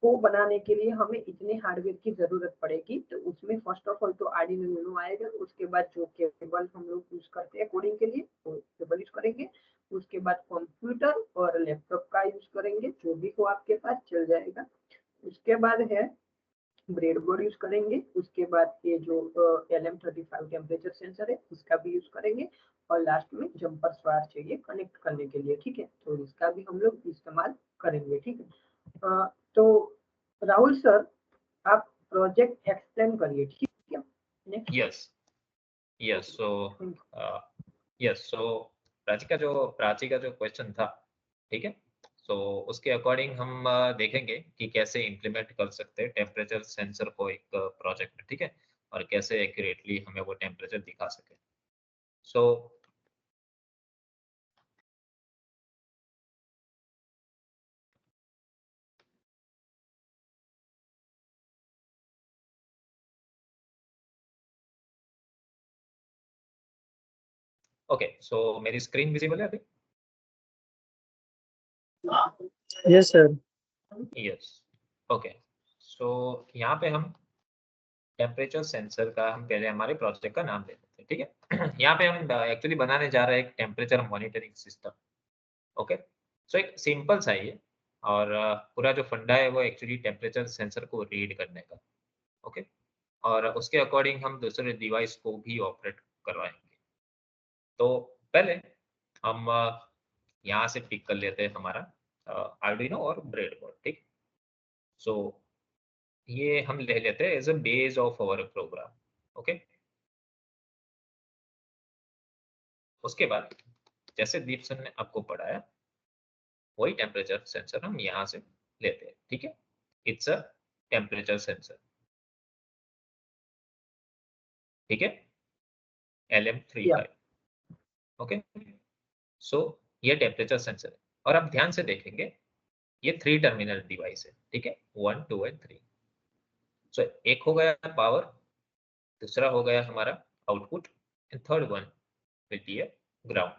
को बनाने के लिए हमें इतने हार्डवेयर की जरूरत पड़ेगी। तो उसमें फर्स्ट ऑफ ऑल तो आर्डिनो यूनो आएगा। उसके बाद जो केबल हम लोग यूज करते हैं कोडिंग के लिए वो केबल यूज करेंगे। उसके बाद कंप्यूटर और लैपटॉप का यूज करेंगे, जो भी हो आपके पास चल जाएगा। उसके बाद है ब्रेडबोर्ड यूज करेंगे। उसके बाद ये जो LM35 टेम्परेचर सेंसर है इसका भी यूज करेंगे। और लास्ट में जंपर स्वार चाहिए कनेक्ट करने के लिए। ठीक है, तो इसका भी हम लोग इस्तेमाल करेंगे। ठीक है, तो राहुल सर आप प्रोजेक्ट एक्सप्लेन करिए। ठीक है, नेक्स्ट। यस, सो प्राची का जो क्वेश्चन था, ठीक है, सो उसके अकॉर्डिंग हम देखेंगे कि कैसे इम्प्लीमेंट कर सकते हैं टेम्परेचर सेंसर को एक प्रोजेक्ट में। ठीक है, और कैसे एक्यूरेटली हमें वो टेम्परेचर दिखा सके। सो ओके, सो मेरी स्क्रीन विजिबल है अभी? Yes sir. Yes, okay, so यहाँ पे हम टेम्परेचर सेंसर का हम पहले हमारे प्रोजेक्ट का नाम दे देते हैं। ठीक है, यहाँ पे हम एक्चुअली बनाने जा रहे हैं एक टेम्परेचर मॉनिटरिंग सिस्टम। ओके, सो एक सिंपल सा ही है, और पूरा जो फंडा है वो एक्चुअली टेम्परेचर सेंसर को रीड करने का। ओके, और उसके अकॉर्डिंग हम दूसरे डिवाइस को भी ऑपरेट करवाएंगे। तो पहले हम यहाँ से पिक कर लेते हैं हमारा आर्डिनो और ब्रेडबोर्ड। ठीक, सो ये हम ले लेते हैं as a base of our program. Okay, उसके बाद जैसे दीप सर ने आपको पढ़ाया वही टेम्परेचर सेंसर हम यहाँ से लेते हैं। ठीक है, इट्स अ टेम्परेचर सेंसर। ठीक है, LM35। ओके, सो ये टेम्परेचर सेंसर है और आप ध्यान से देखेंगे ये 3 टर्मिनल डिवाइस है, ठीक है, 1 2 एंड 3। सो एक हो गया पावर, दूसरा हो गया हमारा output and third one will be a ground.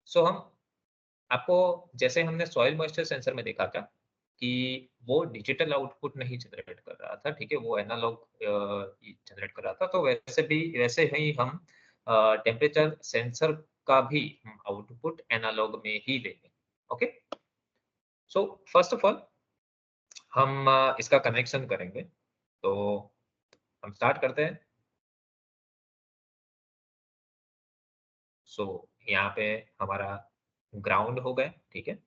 So हम आपको जैसे हमने सॉइल मॉइस्चर सेंसर में देखा था कि वो डिजिटल आउटपुट नहीं जनरेट कर रहा था, ठीक है, वो एनालॉग जनरेट कर रहा था, तो वैसे ही हम टेम्परेचर सेंसर का भी आउटपुट एनालॉग में ही लेंगे। Okay, so first of all हम इसका कनेक्शन करेंगे, तो हम स्टार्ट करते हैं। सो यहाँ पे हमारा ग्राउंड हो गया, ठीक है,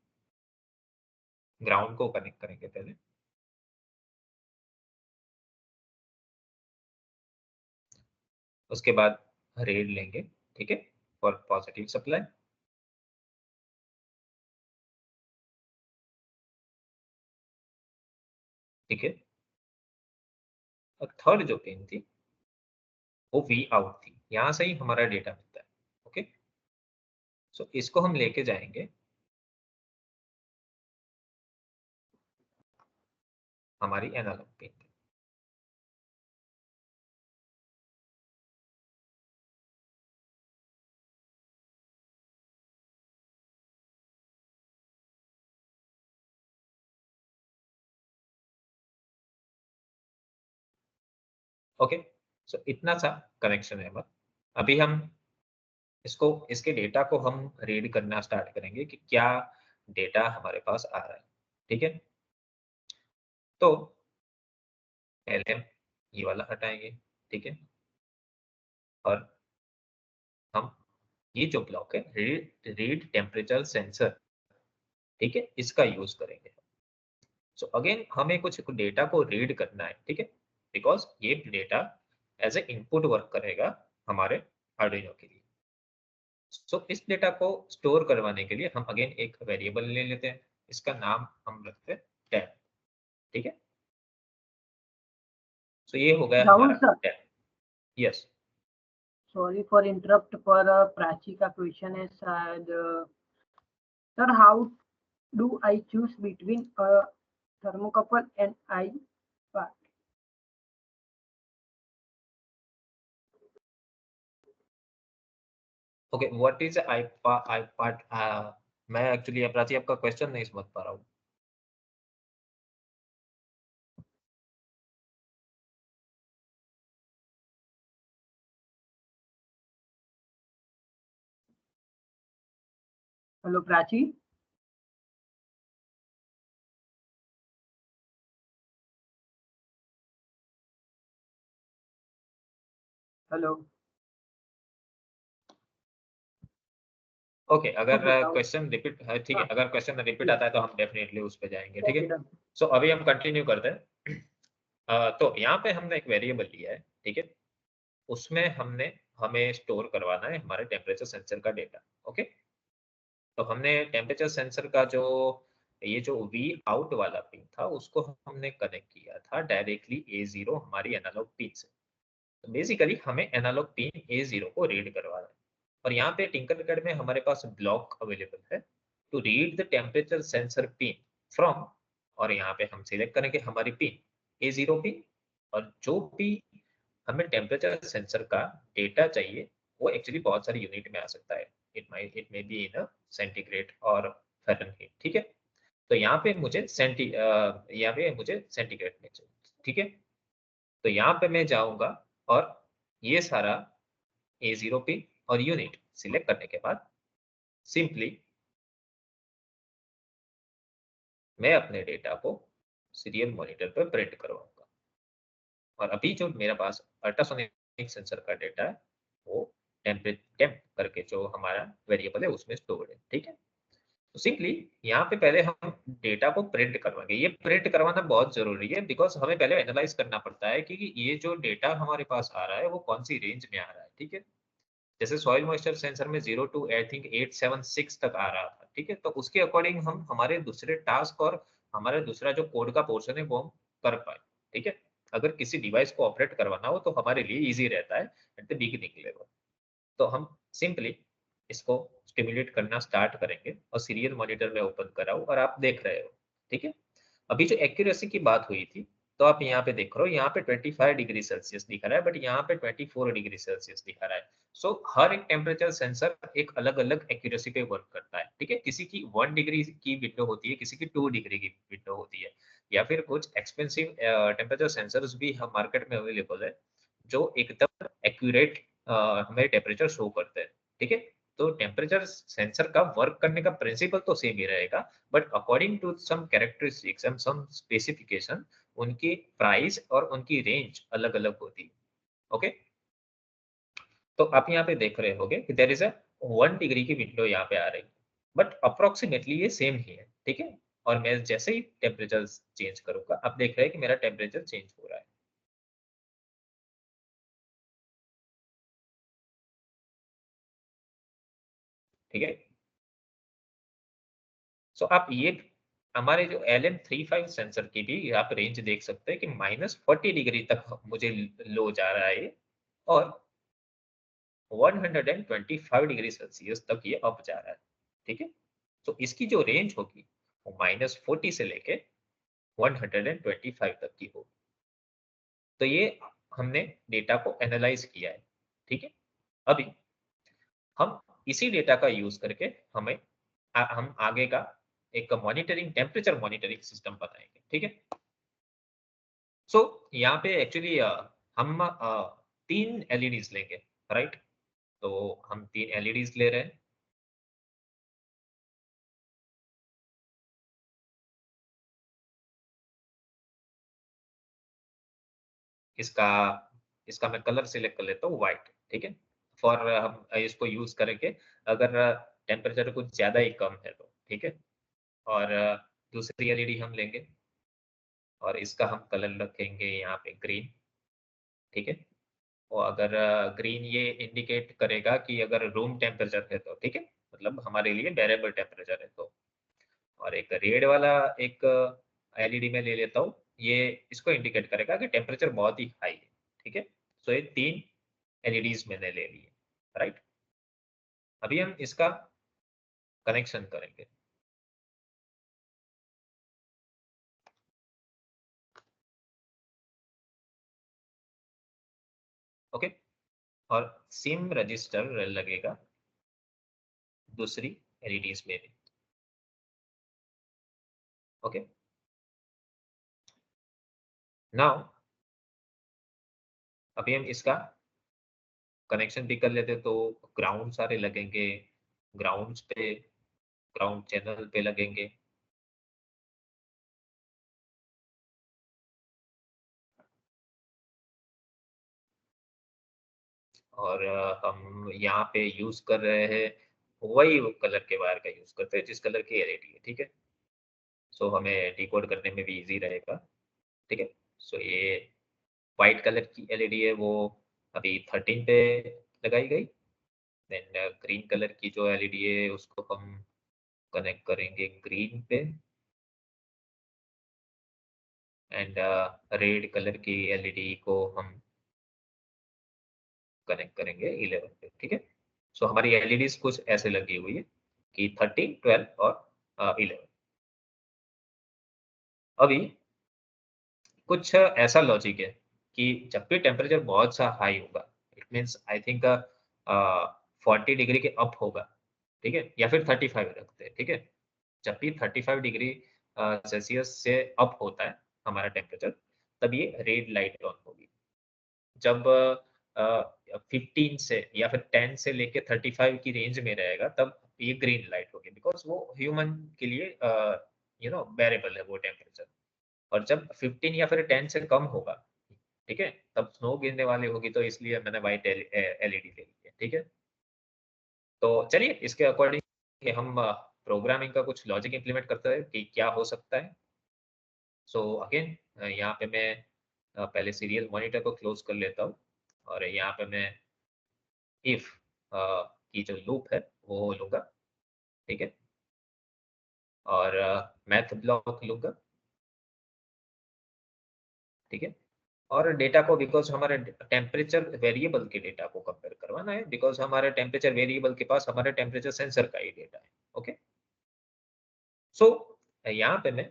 ग्राउंड को कनेक्ट करेंगे पहले। उसके बाद रेड लेंगे, ठीक है, फॉर पॉजिटिव सप्लाई। ठीक है, और थर्ड जो पिन थी वो वी आउट थी, यहां से ही हमारा डेटा मिलता है। ओके, सो इसको हम लेके जाएंगे हमारी एनालॉग पिन पे। ओके, सो इतना सा कनेक्शन है हमारा। अभी हम इसके डेटा को हम रीड करना स्टार्ट करेंगे कि क्या डेटा हमारे पास आ रहा है। ठीक है, तो LM ये वाला हटाएंगे, ठीक है, और हम ये जो ब्लॉक है रीड टेम्परेचर सेंसर, ठीक है, इसका यूज करेंगे। सो अगेन हमें कुछ डेटा को रीड करना है, ठीक है, बिकॉज ये data as a input work करेगा हमारे आर्डिनो के लिए। सो इस डेटा को स्टोर करवाने के लिए हम अगेन एक वेरिएबल ले लेते हैं, इसका नाम हम रखते हैं टैब। ठीक है, सो ये हो गया राहुल हमारा sir, tab. Yes, sorry for interrupt, पर प्राची का क्वेश्चन है शायद, sir how do I choose between thermocouple and I part? Okay, what is I part? मैं एक्चुअली अपराधी आपका क्वेश्चन नहीं समझ पा रहा हूँ। Hello Prachi, hello. ओके, अगर Okay, Rahul. क्वेश्चन रिपीट है, ठीक है, हाँ, अगर क्वेश्चन रिपीट yes, आता है तो हम डेफिनेटली उस पे जाएंगे। ठीक है, okay, done. सो अभी हम कंटिन्यू करते हैं। तो यहाँ पे हमने एक वेरिएबल लिया है, ठीक है, उसमें हमें स्टोर करवाना है हमारे टेम्परेचर सेंसर का डेटा। ओके, तो हमने टेम्परेचर सेंसर का जो ये जो वी आउट वाला पिन था उसको हमने कनेक्ट किया था डायरेक्टली A0 हमारी एनालॉग पिन से। तो बेसिकली हमें एनालॉग पिन A0 को रीड करवाना है, और यहाँ पे टिंकरकैड में हमारे पास ब्लॉक अवेलेबल है to read the temperature sensor pin from, और यहाँ पे हम सिलेक्ट करेंगे हमारी पिन A0 पिन, और जो भी हमें टेम्परेचर सेंसर का डेटा चाहिए वो एक्चुअली बहुत सारी यूनिट में आ सकता है। It may be in centigrade और फ़ारेनहीट। ठीक है, तो यहाँ पे मुझे सेंटीग्रेड में चाहिए। ठीक है, तो यहाँ पे मैं जाऊंगा और ये सारा A0 पिन और यूनिट सिलेक्ट करने के बाद सिंपली मैं अपने डेटा को सीरियल मॉनिटर पर प्रिंट करवाऊंगा, और अभी जो मेरे पास अल्ट्रासोनिक सेंसर का डेटा है वो टेम्प करके जो हमारा वेरिएबल है उसमें स्टोर है। ठीक है, तो सिंपली यहाँ पे पहले हम डेटा को प्रिंट करवाएंगे। ये प्रिंट करवाना बहुत जरूरी है बिकॉज हमें पहले एनालाइज करना पड़ता है कि ये जो डेटा हमारे पास आ रहा है वो कौन सी रेंज में आ रहा है। ठीक है, जैसे सॉइल मॉइस्चर सेंसर में 0 टू आई थिंक 876 तक आ रहा था। ठीक है, तो उसके अकॉर्डिंग हम हमारे दूसरे टास्क और हमारे दूसरा जो कोड का पोर्शन है वो हम कर पाए। ठीक है, अगर किसी डिवाइस को ऑपरेट करवाना हो तो हमारे लिए इजी रहता है एट द बिगिनिंग लेवल। तो हम सिंपली इसको स्टिमुलेट करना स्टार्ट करेंगे और सीरियल मॉनिटर में ओपन कराओ और आप देख रहे हो, ठीक है। अभी जो एक्यूरेसी की बात हुई थी, तो आप यहाँ पे देख रहे हो, यहाँ पे 25 डिग्री सेल्सियस दिखा रहा है, बट यहाँ पे 24 डिग्री सेल्सियस दिखा रहा है। सो हर एक टेम्परेचर सेंसर एक अलग अलग एक्यूरेसी पे वर्क करता है, ठीक है। किसी की 1 डिग्री की विंडो होती है, किसी की 2 डिग्री की विंडो होती है, या फिर कुछ एक्सपेंसिव टेम्परेचर सेंसर्स भी हम मार्केट में अवेलेबल है जो एकदम एक्यूरेट हमें टेम्परेचर शो करते हैं, ठीक है। तो टेम्परेचर सेंसर का वर्क करने का प्रिंसिपल तो सेम ही रहेगा, but according to some characteristics and some specification उनकी प्राइस और उनकी रेंज अलग अलग होती है, ओके। तो आप यहाँ पे देख रहे होगे कि देयर इज अ 1 डिग्री की विंडो यहाँ पे आ रही है, बट अप्रोक्सीमेटली ये सेम ही है, ठीक है। और मैं जैसे ही टेम्परेचर चेंज करूंगा, आप देख रहे हैं कि मेरा टेम्परेचर चेंज हो रहा है, ठीक है। सो आप ये हमारे जो LM35 सेंसर की भी आप रेंज देख सकते हैं कि -40 डिग्री तक मुझे लो जा रहा है और 125 डिग्री सेल्सियस तक ये अप जा रहा है, ठीक है। तो इसकी जो रेंज होगी वो -40 से लेके 125 तक की होगी। तो ये हमने डेटा को एनालाइज किया है, ठीक है। अभी हम इसी डेटा का यूज करके हम आगे का एक मॉनिटरिंग टेम्परेचर मॉनिटरिंग सिस्टम बनाएंगे, ठीक है। सो यहाँ पे एक्चुअली हम 3 एलईडीज लेंगे, राइट। तो हम 3 एलईडीज ले रहे हैं। इसका इसका मैं कलर सिलेक्ट कर लेता हूँ व्हाइट, ठीक है। फॉर हम इसको यूज करेंगे अगर टेम्परेचर कुछ ज्यादा ही कम है तो, ठीक है। और दूसरी एलईडी हम लेंगे और इसका हम कलर रखेंगे यहाँ पे ग्रीन, ठीक है। और अगर ग्रीन ये इंडिकेट करेगा कि अगर रूम टेम्परेचर है तो, ठीक है, मतलब हमारे लिए बेरेबल टेम्परेचर है तो। और एक रेड वाला एक एलईडी में ले लेता हूँ, ये इसको इंडिकेट करेगा कि टेम्परेचर बहुत ही हाई है, ठीक है। सो ये 3 एलईडीज मैंने ले लिए, राइट। अभी हम इसका कनेक्शन करेंगे, ओके। और सिम रजिस्टर लगेगा दूसरी एलईडीज में भी, ओके। नाउ अभी हम इसका कनेक्शन भी कर लेते तो ग्राउंड सारे लगेंगे, ग्राउंड पे ग्राउंड चैनल पे लगेंगे। और हम यहाँ पे यूज कर रहे हैं वही कलर के वायर का यूज करते हैं जिस कलर की एलईडी है, ठीक है। सो हमें डिकोड करने में भी इजी रहेगा, ठीक है। सो ये व्हाइट कलर की एलईडी है वो अभी 13 पे लगाई गई। देन ग्रीन कलर की जो एलईडी है उसको हम कनेक्ट करेंगे ग्रीन पे, एंड रेड कलर की एलईडी को हम कनेक्ट करेंगे 11 पे, ठीक है। सो हमारी एलईडीज कुछ ऐसे लगी हुई है कि 13, 12 और 11। अभी कुछ ऐसा लॉजिक है कि जब भी टेम्परेचर बहुत सा हाई होगा, it means I think 40 degree के अप होगा, ठीक है, या फिर 35 रखते हैं, ठीक है। जब भी 35 डिग्री सेल्सियस से अप होता है हमारा टेम्परेचर, तब ये रेड लाइट ऑन होगी। जब 15 से या फिर 10 से लेके 35 की रेंज में रहेगा तब ये ग्रीन लाइट होगी, बिकॉज वो ह्यूमन के लिए बेरेबल है वो टेम्परेचर। और जब 15 या फिर 10 से कम होगा, ठीक है, तब स्नो गिरने वाली होगी, तो इसलिए मैंने व्हाइट एलईडी ले ली है, ठीक है। तो चलिए इसके अकॉर्डिंग हम प्रोग्रामिंग का कुछ लॉजिक इंप्लीमेंट करते हैं कि क्या हो सकता है। सो अगेन यहाँ पे मैं पहले सीरियल मॉनिटर को क्लोज कर लेता हूँ और यहाँ पे मैं इफ की जो लूप है वो लूंगा, ठीक है। और मैथ ब्लॉक लूंगा, ठीक है। और डेटा को बिकॉज हमारे टेम्परेचर वेरिएबल के डेटा को कंपेयर करवाना है, बिकॉज हमारे टेम्परेचर वेरिएबल के पास हमारे टेम्परेचर सेंसर का ही डेटा है। ओके, सो यहाँ पे मैं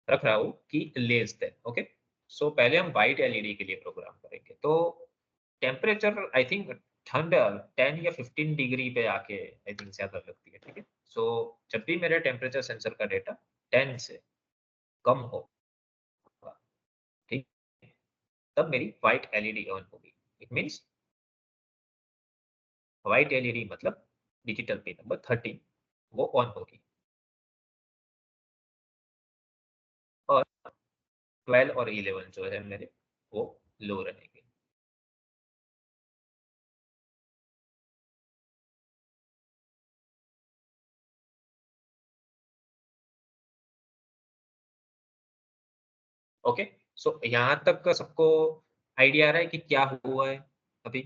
रख रहा हूँ कि लेस देन। ओके, सो पहले हम व्हाइट एलईडी के लिए प्रोग्राम करेंगे। तो टेम्परेचर आई थिंक ठंड 10 या 15 डिग्री पे आके आई थिंक ज्यादा लगती है। ठीक है, सो जब भी मेरे टेम्परेचर सेंसर का डेटा 10 से कम होगा, ठीक, तब मेरी व्हाइट एलईडी ऑन होगी। इट मींस व्हाइट एलईडी मतलब डिजिटल पिन नंबर 13 वो ऑन होगी, और 12 और 11 जो है मेरे वो लो रहेंगे। ओके, सो यहाँ तक सबको आइडिया आ रहा है कि क्या हुआ है अभी,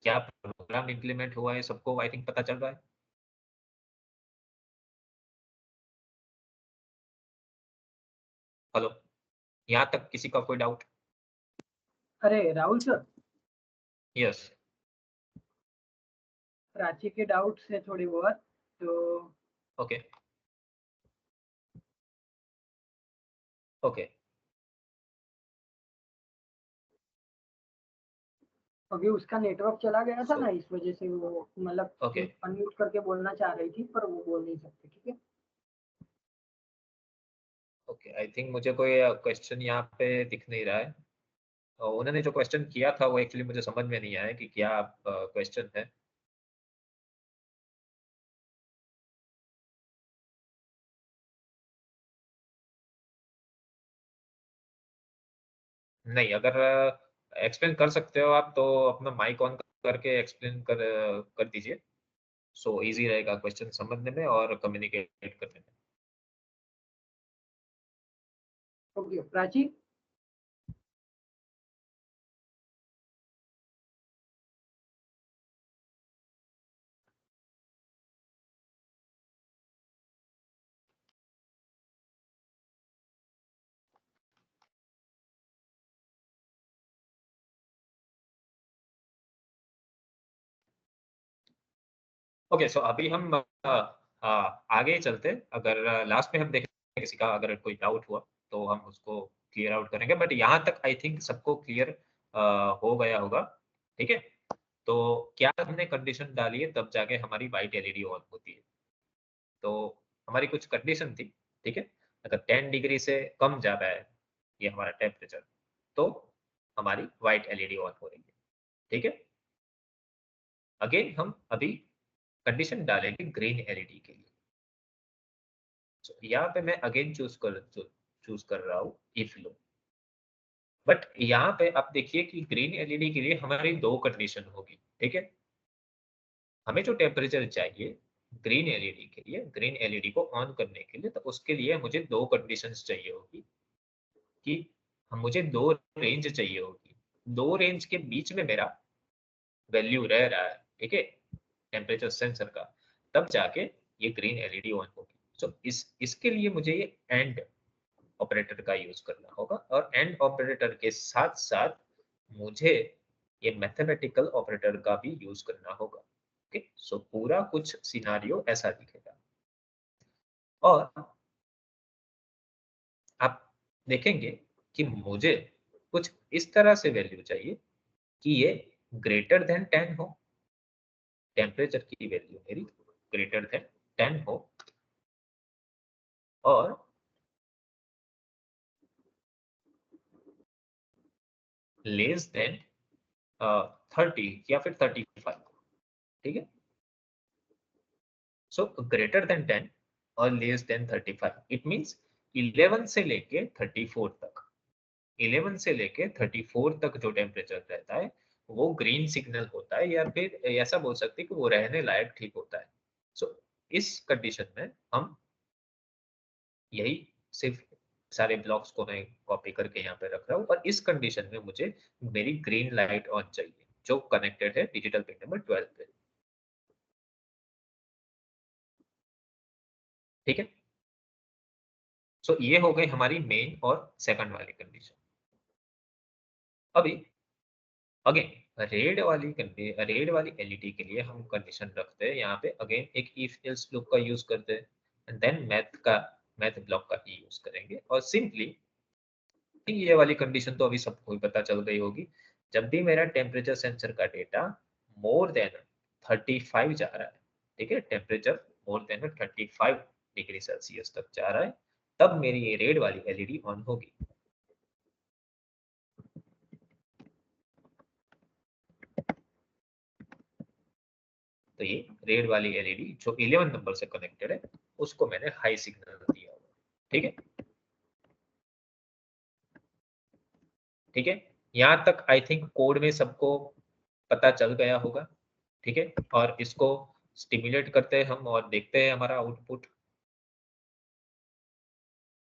क्या प्रोग्राम इंप्लीमेंट हुआ है, सबको आई थिंक पता चल रहा है। हेलो, यहाँ तक किसी का कोई डाउट? अरे राहुल सर, यस, प्राची के डाउट्स है थोड़ी बहुत, तो ओके ओके, अभी उसका नेटवर्क चला गया था So- ना, इस वजह से वो मतलब Okay. अनम्यूट करके बोलना चाह रही थी पर वो बोल नहीं सकती। ठीक है, ओके, आई थिंक मुझे कोई क्वेश्चन यहाँ पे दिख नहीं रहा है। उन्होंने जो क्वेश्चन किया था वो एक्चुअली मुझे समझ में नहीं आया कि क्या क्वेश्चन है। नहीं, अगर एक्सप्लेन कर सकते हो आप तो अपना माइक ऑन करके एक्सप्लेन कर दीजिए, सो इजी रहेगा क्वेश्चन समझने में और कम्युनिकेट करने में। ओके प्राची। ओके, सो अभी हम आगे चलते, अगर लास्ट में हम देखें किसी का अगर कोई डाउट हुआ तो हम उसको क्लियर आउट करेंगे, बट यहाँ तक आई थिंक सबको क्लियर हो गया होगा। ठीक है, तो क्या हमने कंडीशन डाली है तब जाके हमारी वाइट एलईडी ऑन होती है। तो हमारी कुछ कंडीशन थी, ठीक है, अगर 10 डिग्री से कम जा रहा है ये हमारा टेम्परेचर, तो हमारी वाइट एलईडी ऑन हो रही है। ठीक है, अगेन हम अभी कंडीशन डालेंगे ग्रीन एलईडी के लिए। So, यहाँ पे मैं अगेन चूज कर रहा हूँ इफ लो, बट यहाँ पे आप देखिए कि ग्रीन एलईडी के लिए हमारी दो कंडीशन होगी। ठीक है, हमें जो टेम्परेचर चाहिए ग्रीन एलईडी के लिए, ग्रीन एलईडी को ऑन करने के लिए, तो उसके लिए मुझे दो कंडीशंस चाहिए होगी कि मुझे दो रेंज चाहिए होगी, दो रेंज के बीच में मेरा वैल्यू रह रहा है। ठीक है, टेम्परेचर सेंसर का, तब जाके ये ग्रीन एलईडी ऑन होगी। सो इसके लिए मुझे ये एंड ऑपरेटर का यूज करना होगा, और एंड ऑपरेटर के साथ साथ मुझे ये मैथमेटिकल ऑपरेटर का भी यूज करना होगा। ओके, सो पूरा कुछ सिनारियो ऐसा दिखेगा, और आप देखेंगे कि मुझे कुछ इस तरह से वैल्यू चाहिए कि ये ग्रेटर देन 10 हो, टेम्परेचर की वैल्यू मेरी ग्रेटर देन 10 हो, और लेस देन 30 या फिर 35। ठीक है, सो ग्रेटर देन 10 और लेस देन 35, इट मींस 11 से लेके 34 तक, 11 से लेके 34 तक जो टेम्परेचर रहता है वो ग्रीन सिग्नल होता है, या फिर ऐसा बोल सकते हैं कि वो रहने लायक ठीक होता है। सो इस कंडीशन में हम यही सिर्फ सारे ब्लॉक्स को मैं कॉपी करके यहाँ पे रख रहा हूँ, और इस कंडीशन में मुझे मेरी ग्रीन लाइट ऑन चाहिए जो कनेक्टेड है डिजिटल पिन नंबर 12 पे। ठीक है, सो ये हो गई हमारी मेन और सेकंड वाली कंडीशन। अभी अगेन रेड वाली एलईडी के लिए हम कंडीशन रखते हैं यहाँ पे, अगेन एक इफ एल्स लूप का यूज करते हैं एंड देन मैथ ब्लॉक का ही यूज करेंगे। और सिंपली ये वाली कंडीशन तो अभी सबको ही पता चल गई होगी, जब भी मेरा टेम्परेचर सेंसर का डेटा मोर देन 35 जा रहा है, ठीक है, temperature more than 35 degree Celsius तक जा रहा है, तब मेरी ये रेड वाली एलईडी ऑन होगी। तो ये रेड वाली एलईडी जो 11 नंबर से कनेक्टेड है उसको मैंने हाई सिग्नल दिया हुआ, ठीक है। ठीक है, यहाँ तक आई थिंक कोड में सबको पता चल गया होगा, ठीक है। और इसको स्टिमुलेट करते हैं हम और देखते हैं हमारा आउटपुट,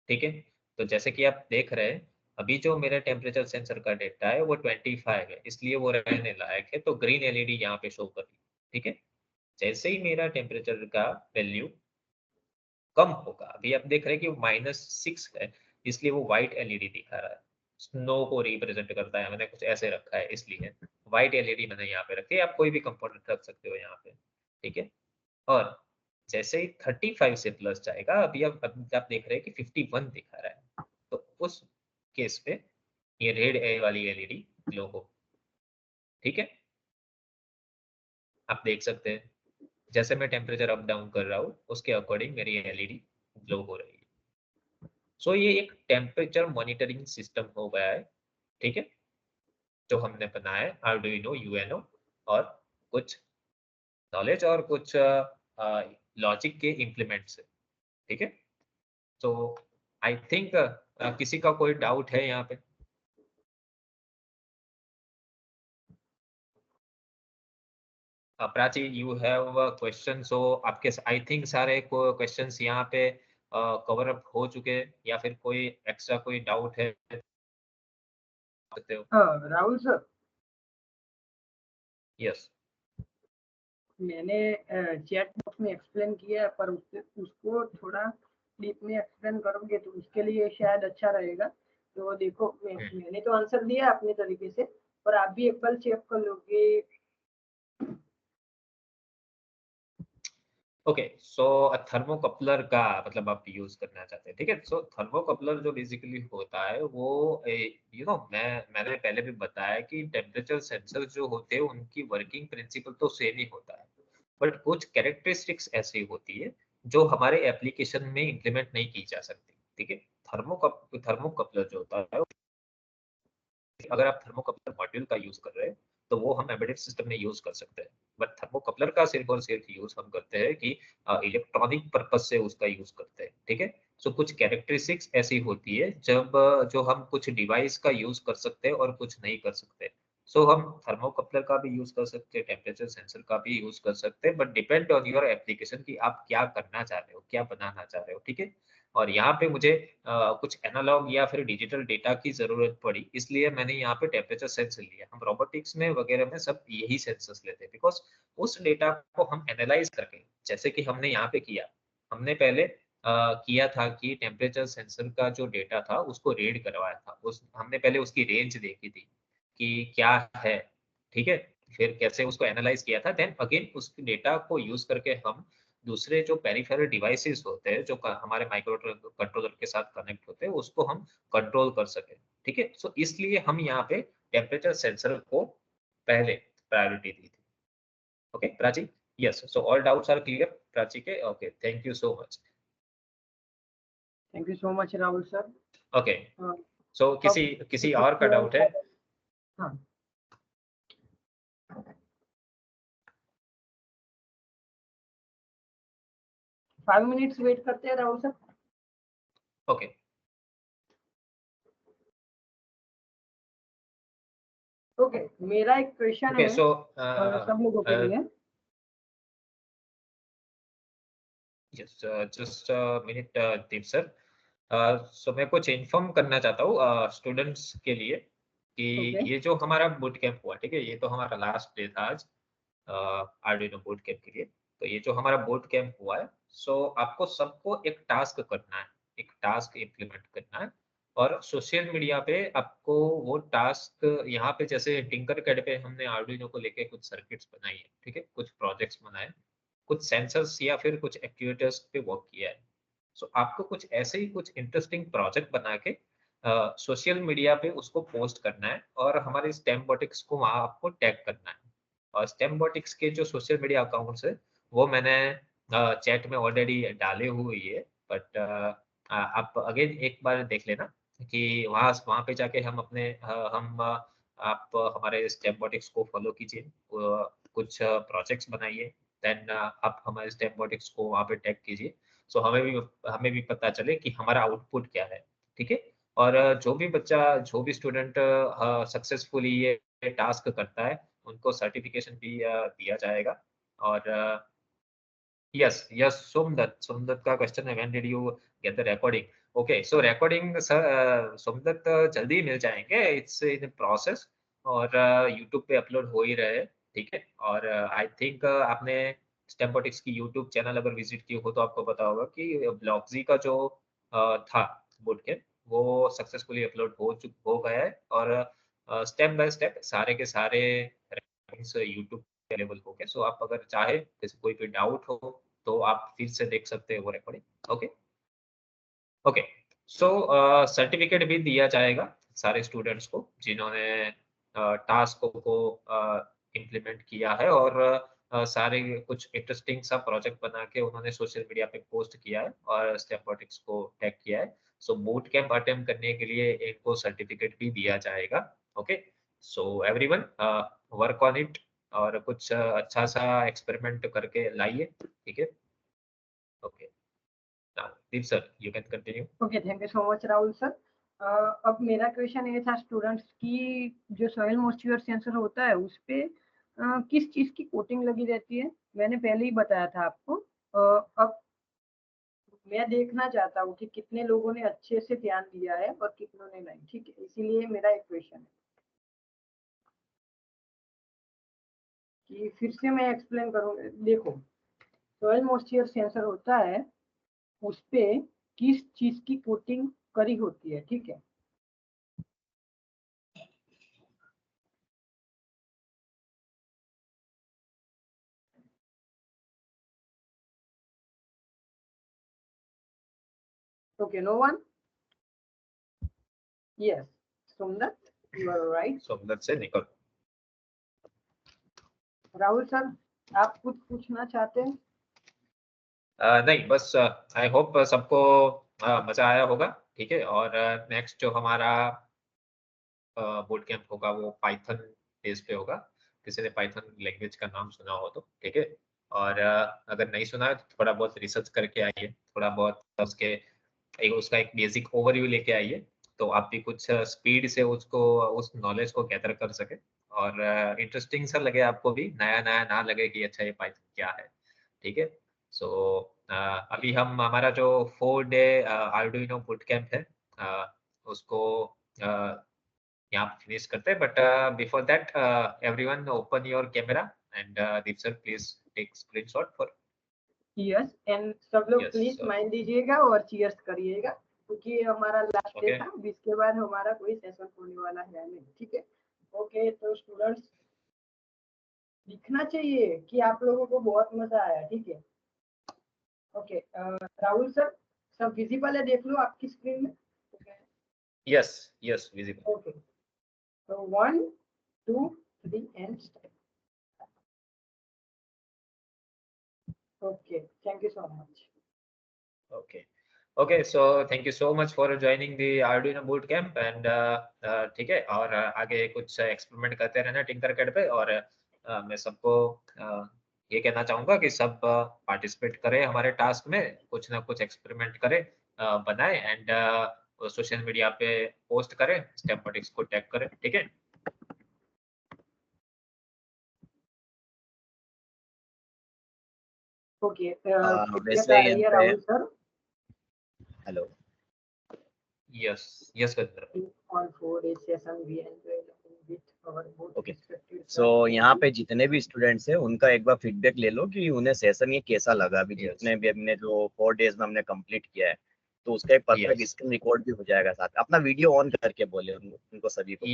ठीक है। तो जैसे कि आप देख रहे हैं अभी जो मेरे टेम्परेचर सेंसर का डेटा है वो 25 है, इसलिए वो रहने लायक है, तो ग्रीन एलईडी यहाँ पे शो कर रही, ठीक है। जैसे ही मेरा टेम्परेचर का वैल्यू कम होगा, अभी आप देख रहे हैं कि -6 है, इसलिए वो व्हाइट एलईडी दिखा रहा है, स्नो को रिप्रेजेंट करता है, मैंने कुछ ऐसे रखा है इसलिए व्हाइट एलईडी मैंने यहाँ पे रखी है। आप कोई भी कंपोनेंट रख सकते हो यहाँ पे, ठीक है। और जैसे ही 35 से प्लस जाएगा, अभी आप देख रहे हैं कि 51 दिखा रहा है, तो उस केस पे ये रेड ए वाली एलईडी ग्लो हो, ठीक है। आप देख सकते हैं जैसे मैं टेम्परेचर अप डाउन कर रहा हूँ उसके अकॉर्डिंग मेरी एलईडी ग्लो हो रही है। सो ये एक टेम्परेचर मॉनिटरिंग सिस्टम हो गया है, ठीक है, जो हमने बनाया है आर्डुइनो यूएनओ और कुछ नॉलेज और कुछ लॉजिक के इम्प्लीमेंट से, ठीक है। तो आई थिंक किसी का कोई डाउट है यहाँ पे? प्राची यू हैव क्वेश्चन, सो आपके आई थिंक सारे क्वेश्चंस यहाँ पे कवर अप हो चुके हैं, या फिर कोई एक्स्ट्रा कोई डाउट है सकते हो? हाँ राहुल सर, यस मैंने चैट बॉक्स में एक्सप्लेन किया है, पर उसको थोड़ा डीप में एक्सप्लेन करोगे तो उसके लिए शायद अच्छा रहेगा। तो देखो मैंने तो आंसर दिया है अपने तरीके से, पर आप भी एक बार चेक कर लोगे। ओके, सो थर्मोकपलर का मतलब आप यूज करना चाहते हैं, ठीक है। सो थर्मोकपलर जो बेसिकली होता है वो मैंने पहले भी बताया कि टेम्परेचर सेंसर जो होते हैं उनकी वर्किंग प्रिंसिपल तो सेम ही होता है, बट कुछ कैरेक्टरिस्टिक्स ऐसी होती है जो हमारे एप्लीकेशन में इम्प्लीमेंट नहीं की जा सकती, ठीक है। थर्मोकपलर जो होता है, अगर आप थर्मोकपलर मॉड्यूल का यूज कर रहे हैं तो वो हम एम्बेडेड सिस्टम में यूज कर सकते हैं, बट थर्मोकपलर का सिर्फ और सिर्फ यूज हम करते हैं कि इलेक्ट्रॉनिक पर्पज से उसका यूज करते हैं, ठीक है। सो कुछ कैरेक्टरिस्टिक्स ऐसी होती है जब जो हम कुछ डिवाइस का यूज कर सकते हैं और कुछ नहीं कर सकते। सो हम थर्मोकपलर का भी यूज कर सकते हैं, टेम्परेचर सेंसर का भी यूज कर सकते हैं, but depend on your application कि आप क्या करना चाह रहे हो, क्या बनाना चाह रहे हो, ठीक है। और यहाँ पे मुझे कुछ एनालॉग या फिर डिजिटल डेटा की जरूरत पड़ी, इसलिए मैंने यहाँ पे टेम्परेचर सेंसर लिया। हम रोबोटिक्स में वगैरह में सब यही सेंसर्स लेते हैं, बिकॉज उस डेटा को हम एनालाइज करके, जैसे कि हमने यहाँ पे किया, हमने पहले किया था कि टेम्परेचर सेंसर का जो डेटा था उसको रीड करवाया था, उस हमने पहले उसकी रेंज देखी थी कि क्या है, ठीक है। फिर कैसे उसको एनालाइज किया था, देन अगेन उस डेटा को यूज करके हम दूसरे जो पेरिफेरल डिवाइसेस होते हैं जो हमारे माइक्रो कंट्रोलर के साथ कनेक्ट होते हैं उसको हम कंट्रोल कर सके, ठीक है। सो इसलिए हम यहाँ पे टेम्परेचर सेंसर को पहले प्रायोरिटी दी थी। Okay Prachi, yes, so all doubts are clear Prachi के? Okay, thank you so much. Thank you so much Rahul sir. Okay, so किसी और का डाउट है? हाँ, 5 मिनट्स वेट करते हैं राहुल सर। ओके ओके, मेरा एक क्वेश्चन ओके, है सो सब लोगों के लिए। यस, जस्ट मिनट दीप सर। सो मैं कुछ इन्फॉर्म करना चाहता हूँ स्टूडेंट्स के लिए कि Okay. ये जो हमारा बूट कैंप हुआ, ठीक है, ये तो हमारा लास्ट डे था आज आर्डिनो बूट कैंप के लिए। तो ये जो हमारा बूट कैंप हुआ है, सो आपको सबको एक टास्क करना है, एक टास्क इम्प्लीमेंट करना है और सोशल मीडिया पे आपको वो टास्क यहाँ पे जैसे टिंकरकैड पे हमने आर्डुइनो को लेके कुछ सर्किट्स बनाई है, ठीक है, कुछ प्रोजेक्ट्स बनाए, कुछ सेंसर्स या फिर कुछ एक्चुएटर्स पे वर्क किया है। सो आपको कुछ ऐसे ही कुछ इंटरेस्टिंग प्रोजेक्ट बना के सोशल मीडिया पे उसको पोस्ट करना है और हमारे स्टेमबोटिक्स को वहाँ आपको टैग करना है। और स्टेमबोटिक्स के जो सोशल मीडिया अकाउंट्स है वो मैंने चैट में ऑलरेडी डाले हुए है, बट आप अगेन एक बार देख लेना कि वहाँ वहाँ पे जाके हम अपने आप हमारे स्टेमबोटिक्स को फॉलो कीजिए, कुछ प्रोजेक्ट्स बनाइए, देन आप हमारे स्टेमबोटिक्स को वहाँ पे टैग कीजिए। सो हमें भी पता चले कि हमारा आउटपुट क्या है, ठीक है। और जो भी बच्चा, जो भी स्टूडेंट सक्सेसफुली ये टास्क करता है उनको सर्टिफिकेशन भी दिया जाएगा। और यस सोमदत्त का क्वेश्चन है, when did you get the recording? Okay, so recording sir Somdatt जल्दी मिल जाएंगे, इट्स इन प्रोसेस और यूट्यूब पे अपलोड हो ही रहे हैं, ठीक है। और आई थिंक आपने स्टेमबोटिक्स की यूट्यूब चैनल अगर विजिट की हो तो आपको पता होगा कि ब्लॉगजी का जो था बुट कैंप वो सक्सेसफुली अपलोड हो गया है और स्टेप बाय स्टेप सारे के सारे यूट्यूब अवेलेबल हो गए। सो आप अगर चाहे जैसे कोई भी डाउट हो तो आप फिर से देख सकते हैं वो रिकॉर्डिंग। ओके ओके, सो सर्टिफिकेट भी दिया जाएगा सारे स्टूडेंट्स को जिन्होंने टास्क को इम्प्लीमेंट किया है और सारे कुछ इंटरेस्टिंग सा प्रोजेक्ट बना के उन्होंने सोशल मीडिया पे पोस्ट किया है और स्टेमबोटिक्स को टैग किया है। सो बूट कैंप अटेम्प्ट करने के लिए इनको सर्टिफिकेट भी दिया जाएगा। Okay, so everyone work on it और कुछ अच्छा सा एक्सपेरिमेंट करके लाइए, ठीक है। Okay, Deep sir you can continue. Okay, thank you so much Rahul sir. अब मेरा क्वेश्चन ये था स्टूडेंट्स की, जो सॉइल मॉइस्चर सेंसर होता है उस पे किस चीज की कोटिंग लगी रहती है? मैंने पहले ही बताया था आपको। अब मैं देखना चाहता हूँ कि कितने लोगों ने अच्छे से ध्यान दिया है और कितनों ने नहीं, ठीक है। इसीलिए मेरा एक क्वेश्चन है कि फिर से मैं एक्सप्लेन करूँगा। देखो, सॉइल मॉइस्चर सेंसर होता है, उस पे किस चीज की कोटिंग करी होती है, ठीक है। Okay, no one? Yes, Somnath, you are right. Somdatt से निकल। राहुल सर, आप कुछ पूछना चाहते हैं? नहीं, बस आई होप सबको मजा आया होगा, ठीक है। और नेक्स्ट जो हमारा बोट कैंप होगा वो पाइथन बेस पे होगा। किसी ने पाइथन लैंग्वेज का नाम सुना हो तो ठीक है, और अगर नहीं सुना है तो थोड़ा बहुत रिसर्च करके आइए, थोड़ा बहुत उसका एक बेसिक ओवरव्यू लेके आइए, तो आप भी कुछ स्पीड से उस नॉलेज को गैदर कर सके और इंटरेस्टिंग सा लगे आपको भी, नया नया ना लगे कि अच्छा ये पाइथन क्या है, ठीक है। सो अभी हम हमारा जो 4 डे आर्डुइनो बूट कैंप है उसको यहाँ पे फिनिश करते हैं, but before that everyone open your camera and Deep sir please take screenshot for. Yes, and सब लोग Yes, प्लीज sir. माइंड दीजिएगा और चीयर्स करिएगा, क्योंकि ये हमारा लास्ट डे Okay. था। इसके बाद हमारा कोई सेशन होने वाला है नहीं, ठीक है। ओके, तो स्टूडेंट्स दिखना चाहिए कि आप लोगों को बहुत मजा आया, ठीक है। ओके, राहुल सर, सब विजिबल है, देख लो आपकी स्क्रीन में। Yes, yes, visible. ओके, तो 1 2 3 and start. Okay, thank you so much. Okay. Okay, so thank you so much for joining the Arduino bootcamp and ठीक है, और आगे कुछ एक्सपेरिमेंट करते रहना टिंकरकैड पे, और मैं सबको ये कहना चाहूंगा कि सब पार्टिसिपेट करें हमारे टास्क में, कुछ ना कुछ एक्सपेरिमेंट करें, बनाएं एंड सोशल मीडिया पे पोस्ट करें, स्टेमबोटिक्स को टैग करें, ठीक है। Okay, वैसे आ रही है यहाँ पे Rahul sir. Hello, yes yes On 4 session we enjoyed with our both Okay. respective so sir. यहाँ पे जितने भी स्टूडेंट्स हैं उनका एक बार फीडबैक ले लो कि उन्हें सेशन ये कैसा लगा। अभी Yes. जितने भी हमने जो 4 डेज में हमने कंप्लीट किया है, तो उसका एक परफेक्ट Yes. स्क्रीन रिकॉर्ड भी हो जाएगा साथ। अपना वीडियो ऑन करके बोले उनको सभी को।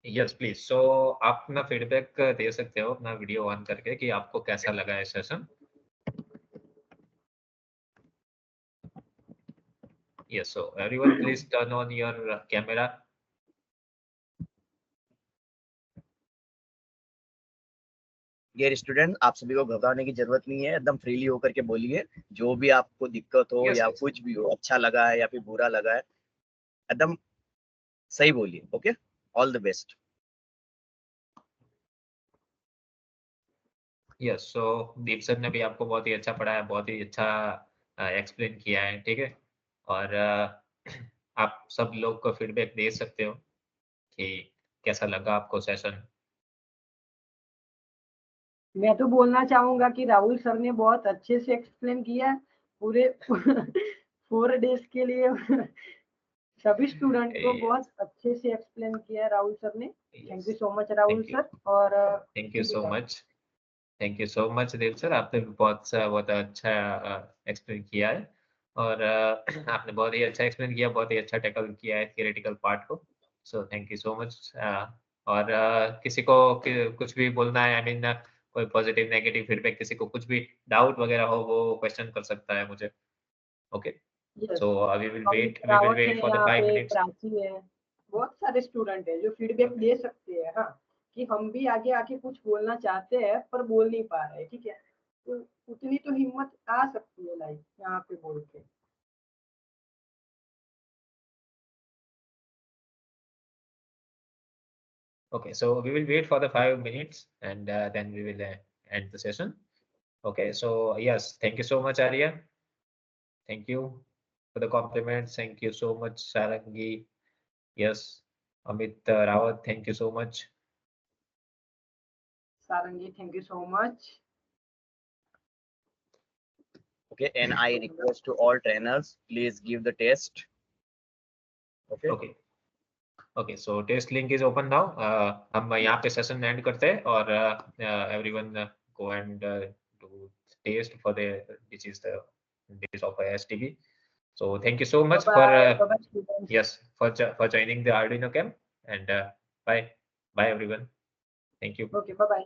Yes, please. So आप अपना फीडबैक दे सकते हो अपना वीडियो ऑन करके कि आपको कैसा लगा है session. Yes, so everyone please turn on your camera. ये स्टूडेंट, आप सभी को घबराने की जरूरत नहीं है, एकदम फ्रीली होकर के बोलिए, जो भी आपको दिक्कत हो Yes, या yes. कुछ भी हो, अच्छा लगा है या फिर बुरा लगा है, एकदम सही बोलिए। Okay, all the best. Yes, so Deep sir ने भी आपको बहुत ही अच्छा पढ़ाया, बहुत ही अच्छा एक्सप्लेन किया है, ठीक है। और आप सब लोग को फीडबैक दे सकते हो कि कैसा लगा आपको सेशन। मैं तो बोलना चाहूंगा कि राहुल सर ने बहुत अच्छे से एक्सप्लेन किया पूरे 4 डेज के लिए सभी स्टूडेंट को बहुत अच्छे से एक्सप्लेन किया राहुल सर ने। Thank you so much Rahul sir. और thank you so much, thank you so much Dev sir, आपने भी बहुत अच्छा एक्सप्लेन किया है। और आपने बहुत ही अच्छा एक्सप्लेन किया, बहुत ही अच्छा टैकल किया है थियोरेटिकल पार्ट को। So thank you so much. और किसी को कुछ भी बोलना है, आई मीन कोई पॉजिटिव नेगेटिव फीडबैक, किसी को कुछ भी डाउट वगैरह हो वो क्वेश्चन कर सकता है मुझे। Okay, so we will wait for the 5 minutes. Prachi है, बहुत सारे स्टूडेंट है जो फीडबैक दे सकते हैं। हाँ, कि हम भी आगे आके कुछ बोलना चाहते हैं पर बोल नहीं पा रहे, ठीक है, तो उतनी तो हिम्मत आ सकती है लाइक यहाँ पे बोल के। Okay, so we will wait for the 5 minutes and then we will end the session. Okay, so yes, thank you so much, Arya. Thank you for the compliments. Thank you so much, Sarangi. Yes, Amit Rawat, thank you so much. Sarangi, thank you so much. Okay, and I request to all trainers, please give the test. Okay. Okay, so test link is open now. हम यहाँ पे session end करते हैं और everyone go and do test for the which is the days of STB. So thank you so much for Bye-bye, students. yes for joining the Arduino camp and bye everyone. Thank you. Okay, bye-bye.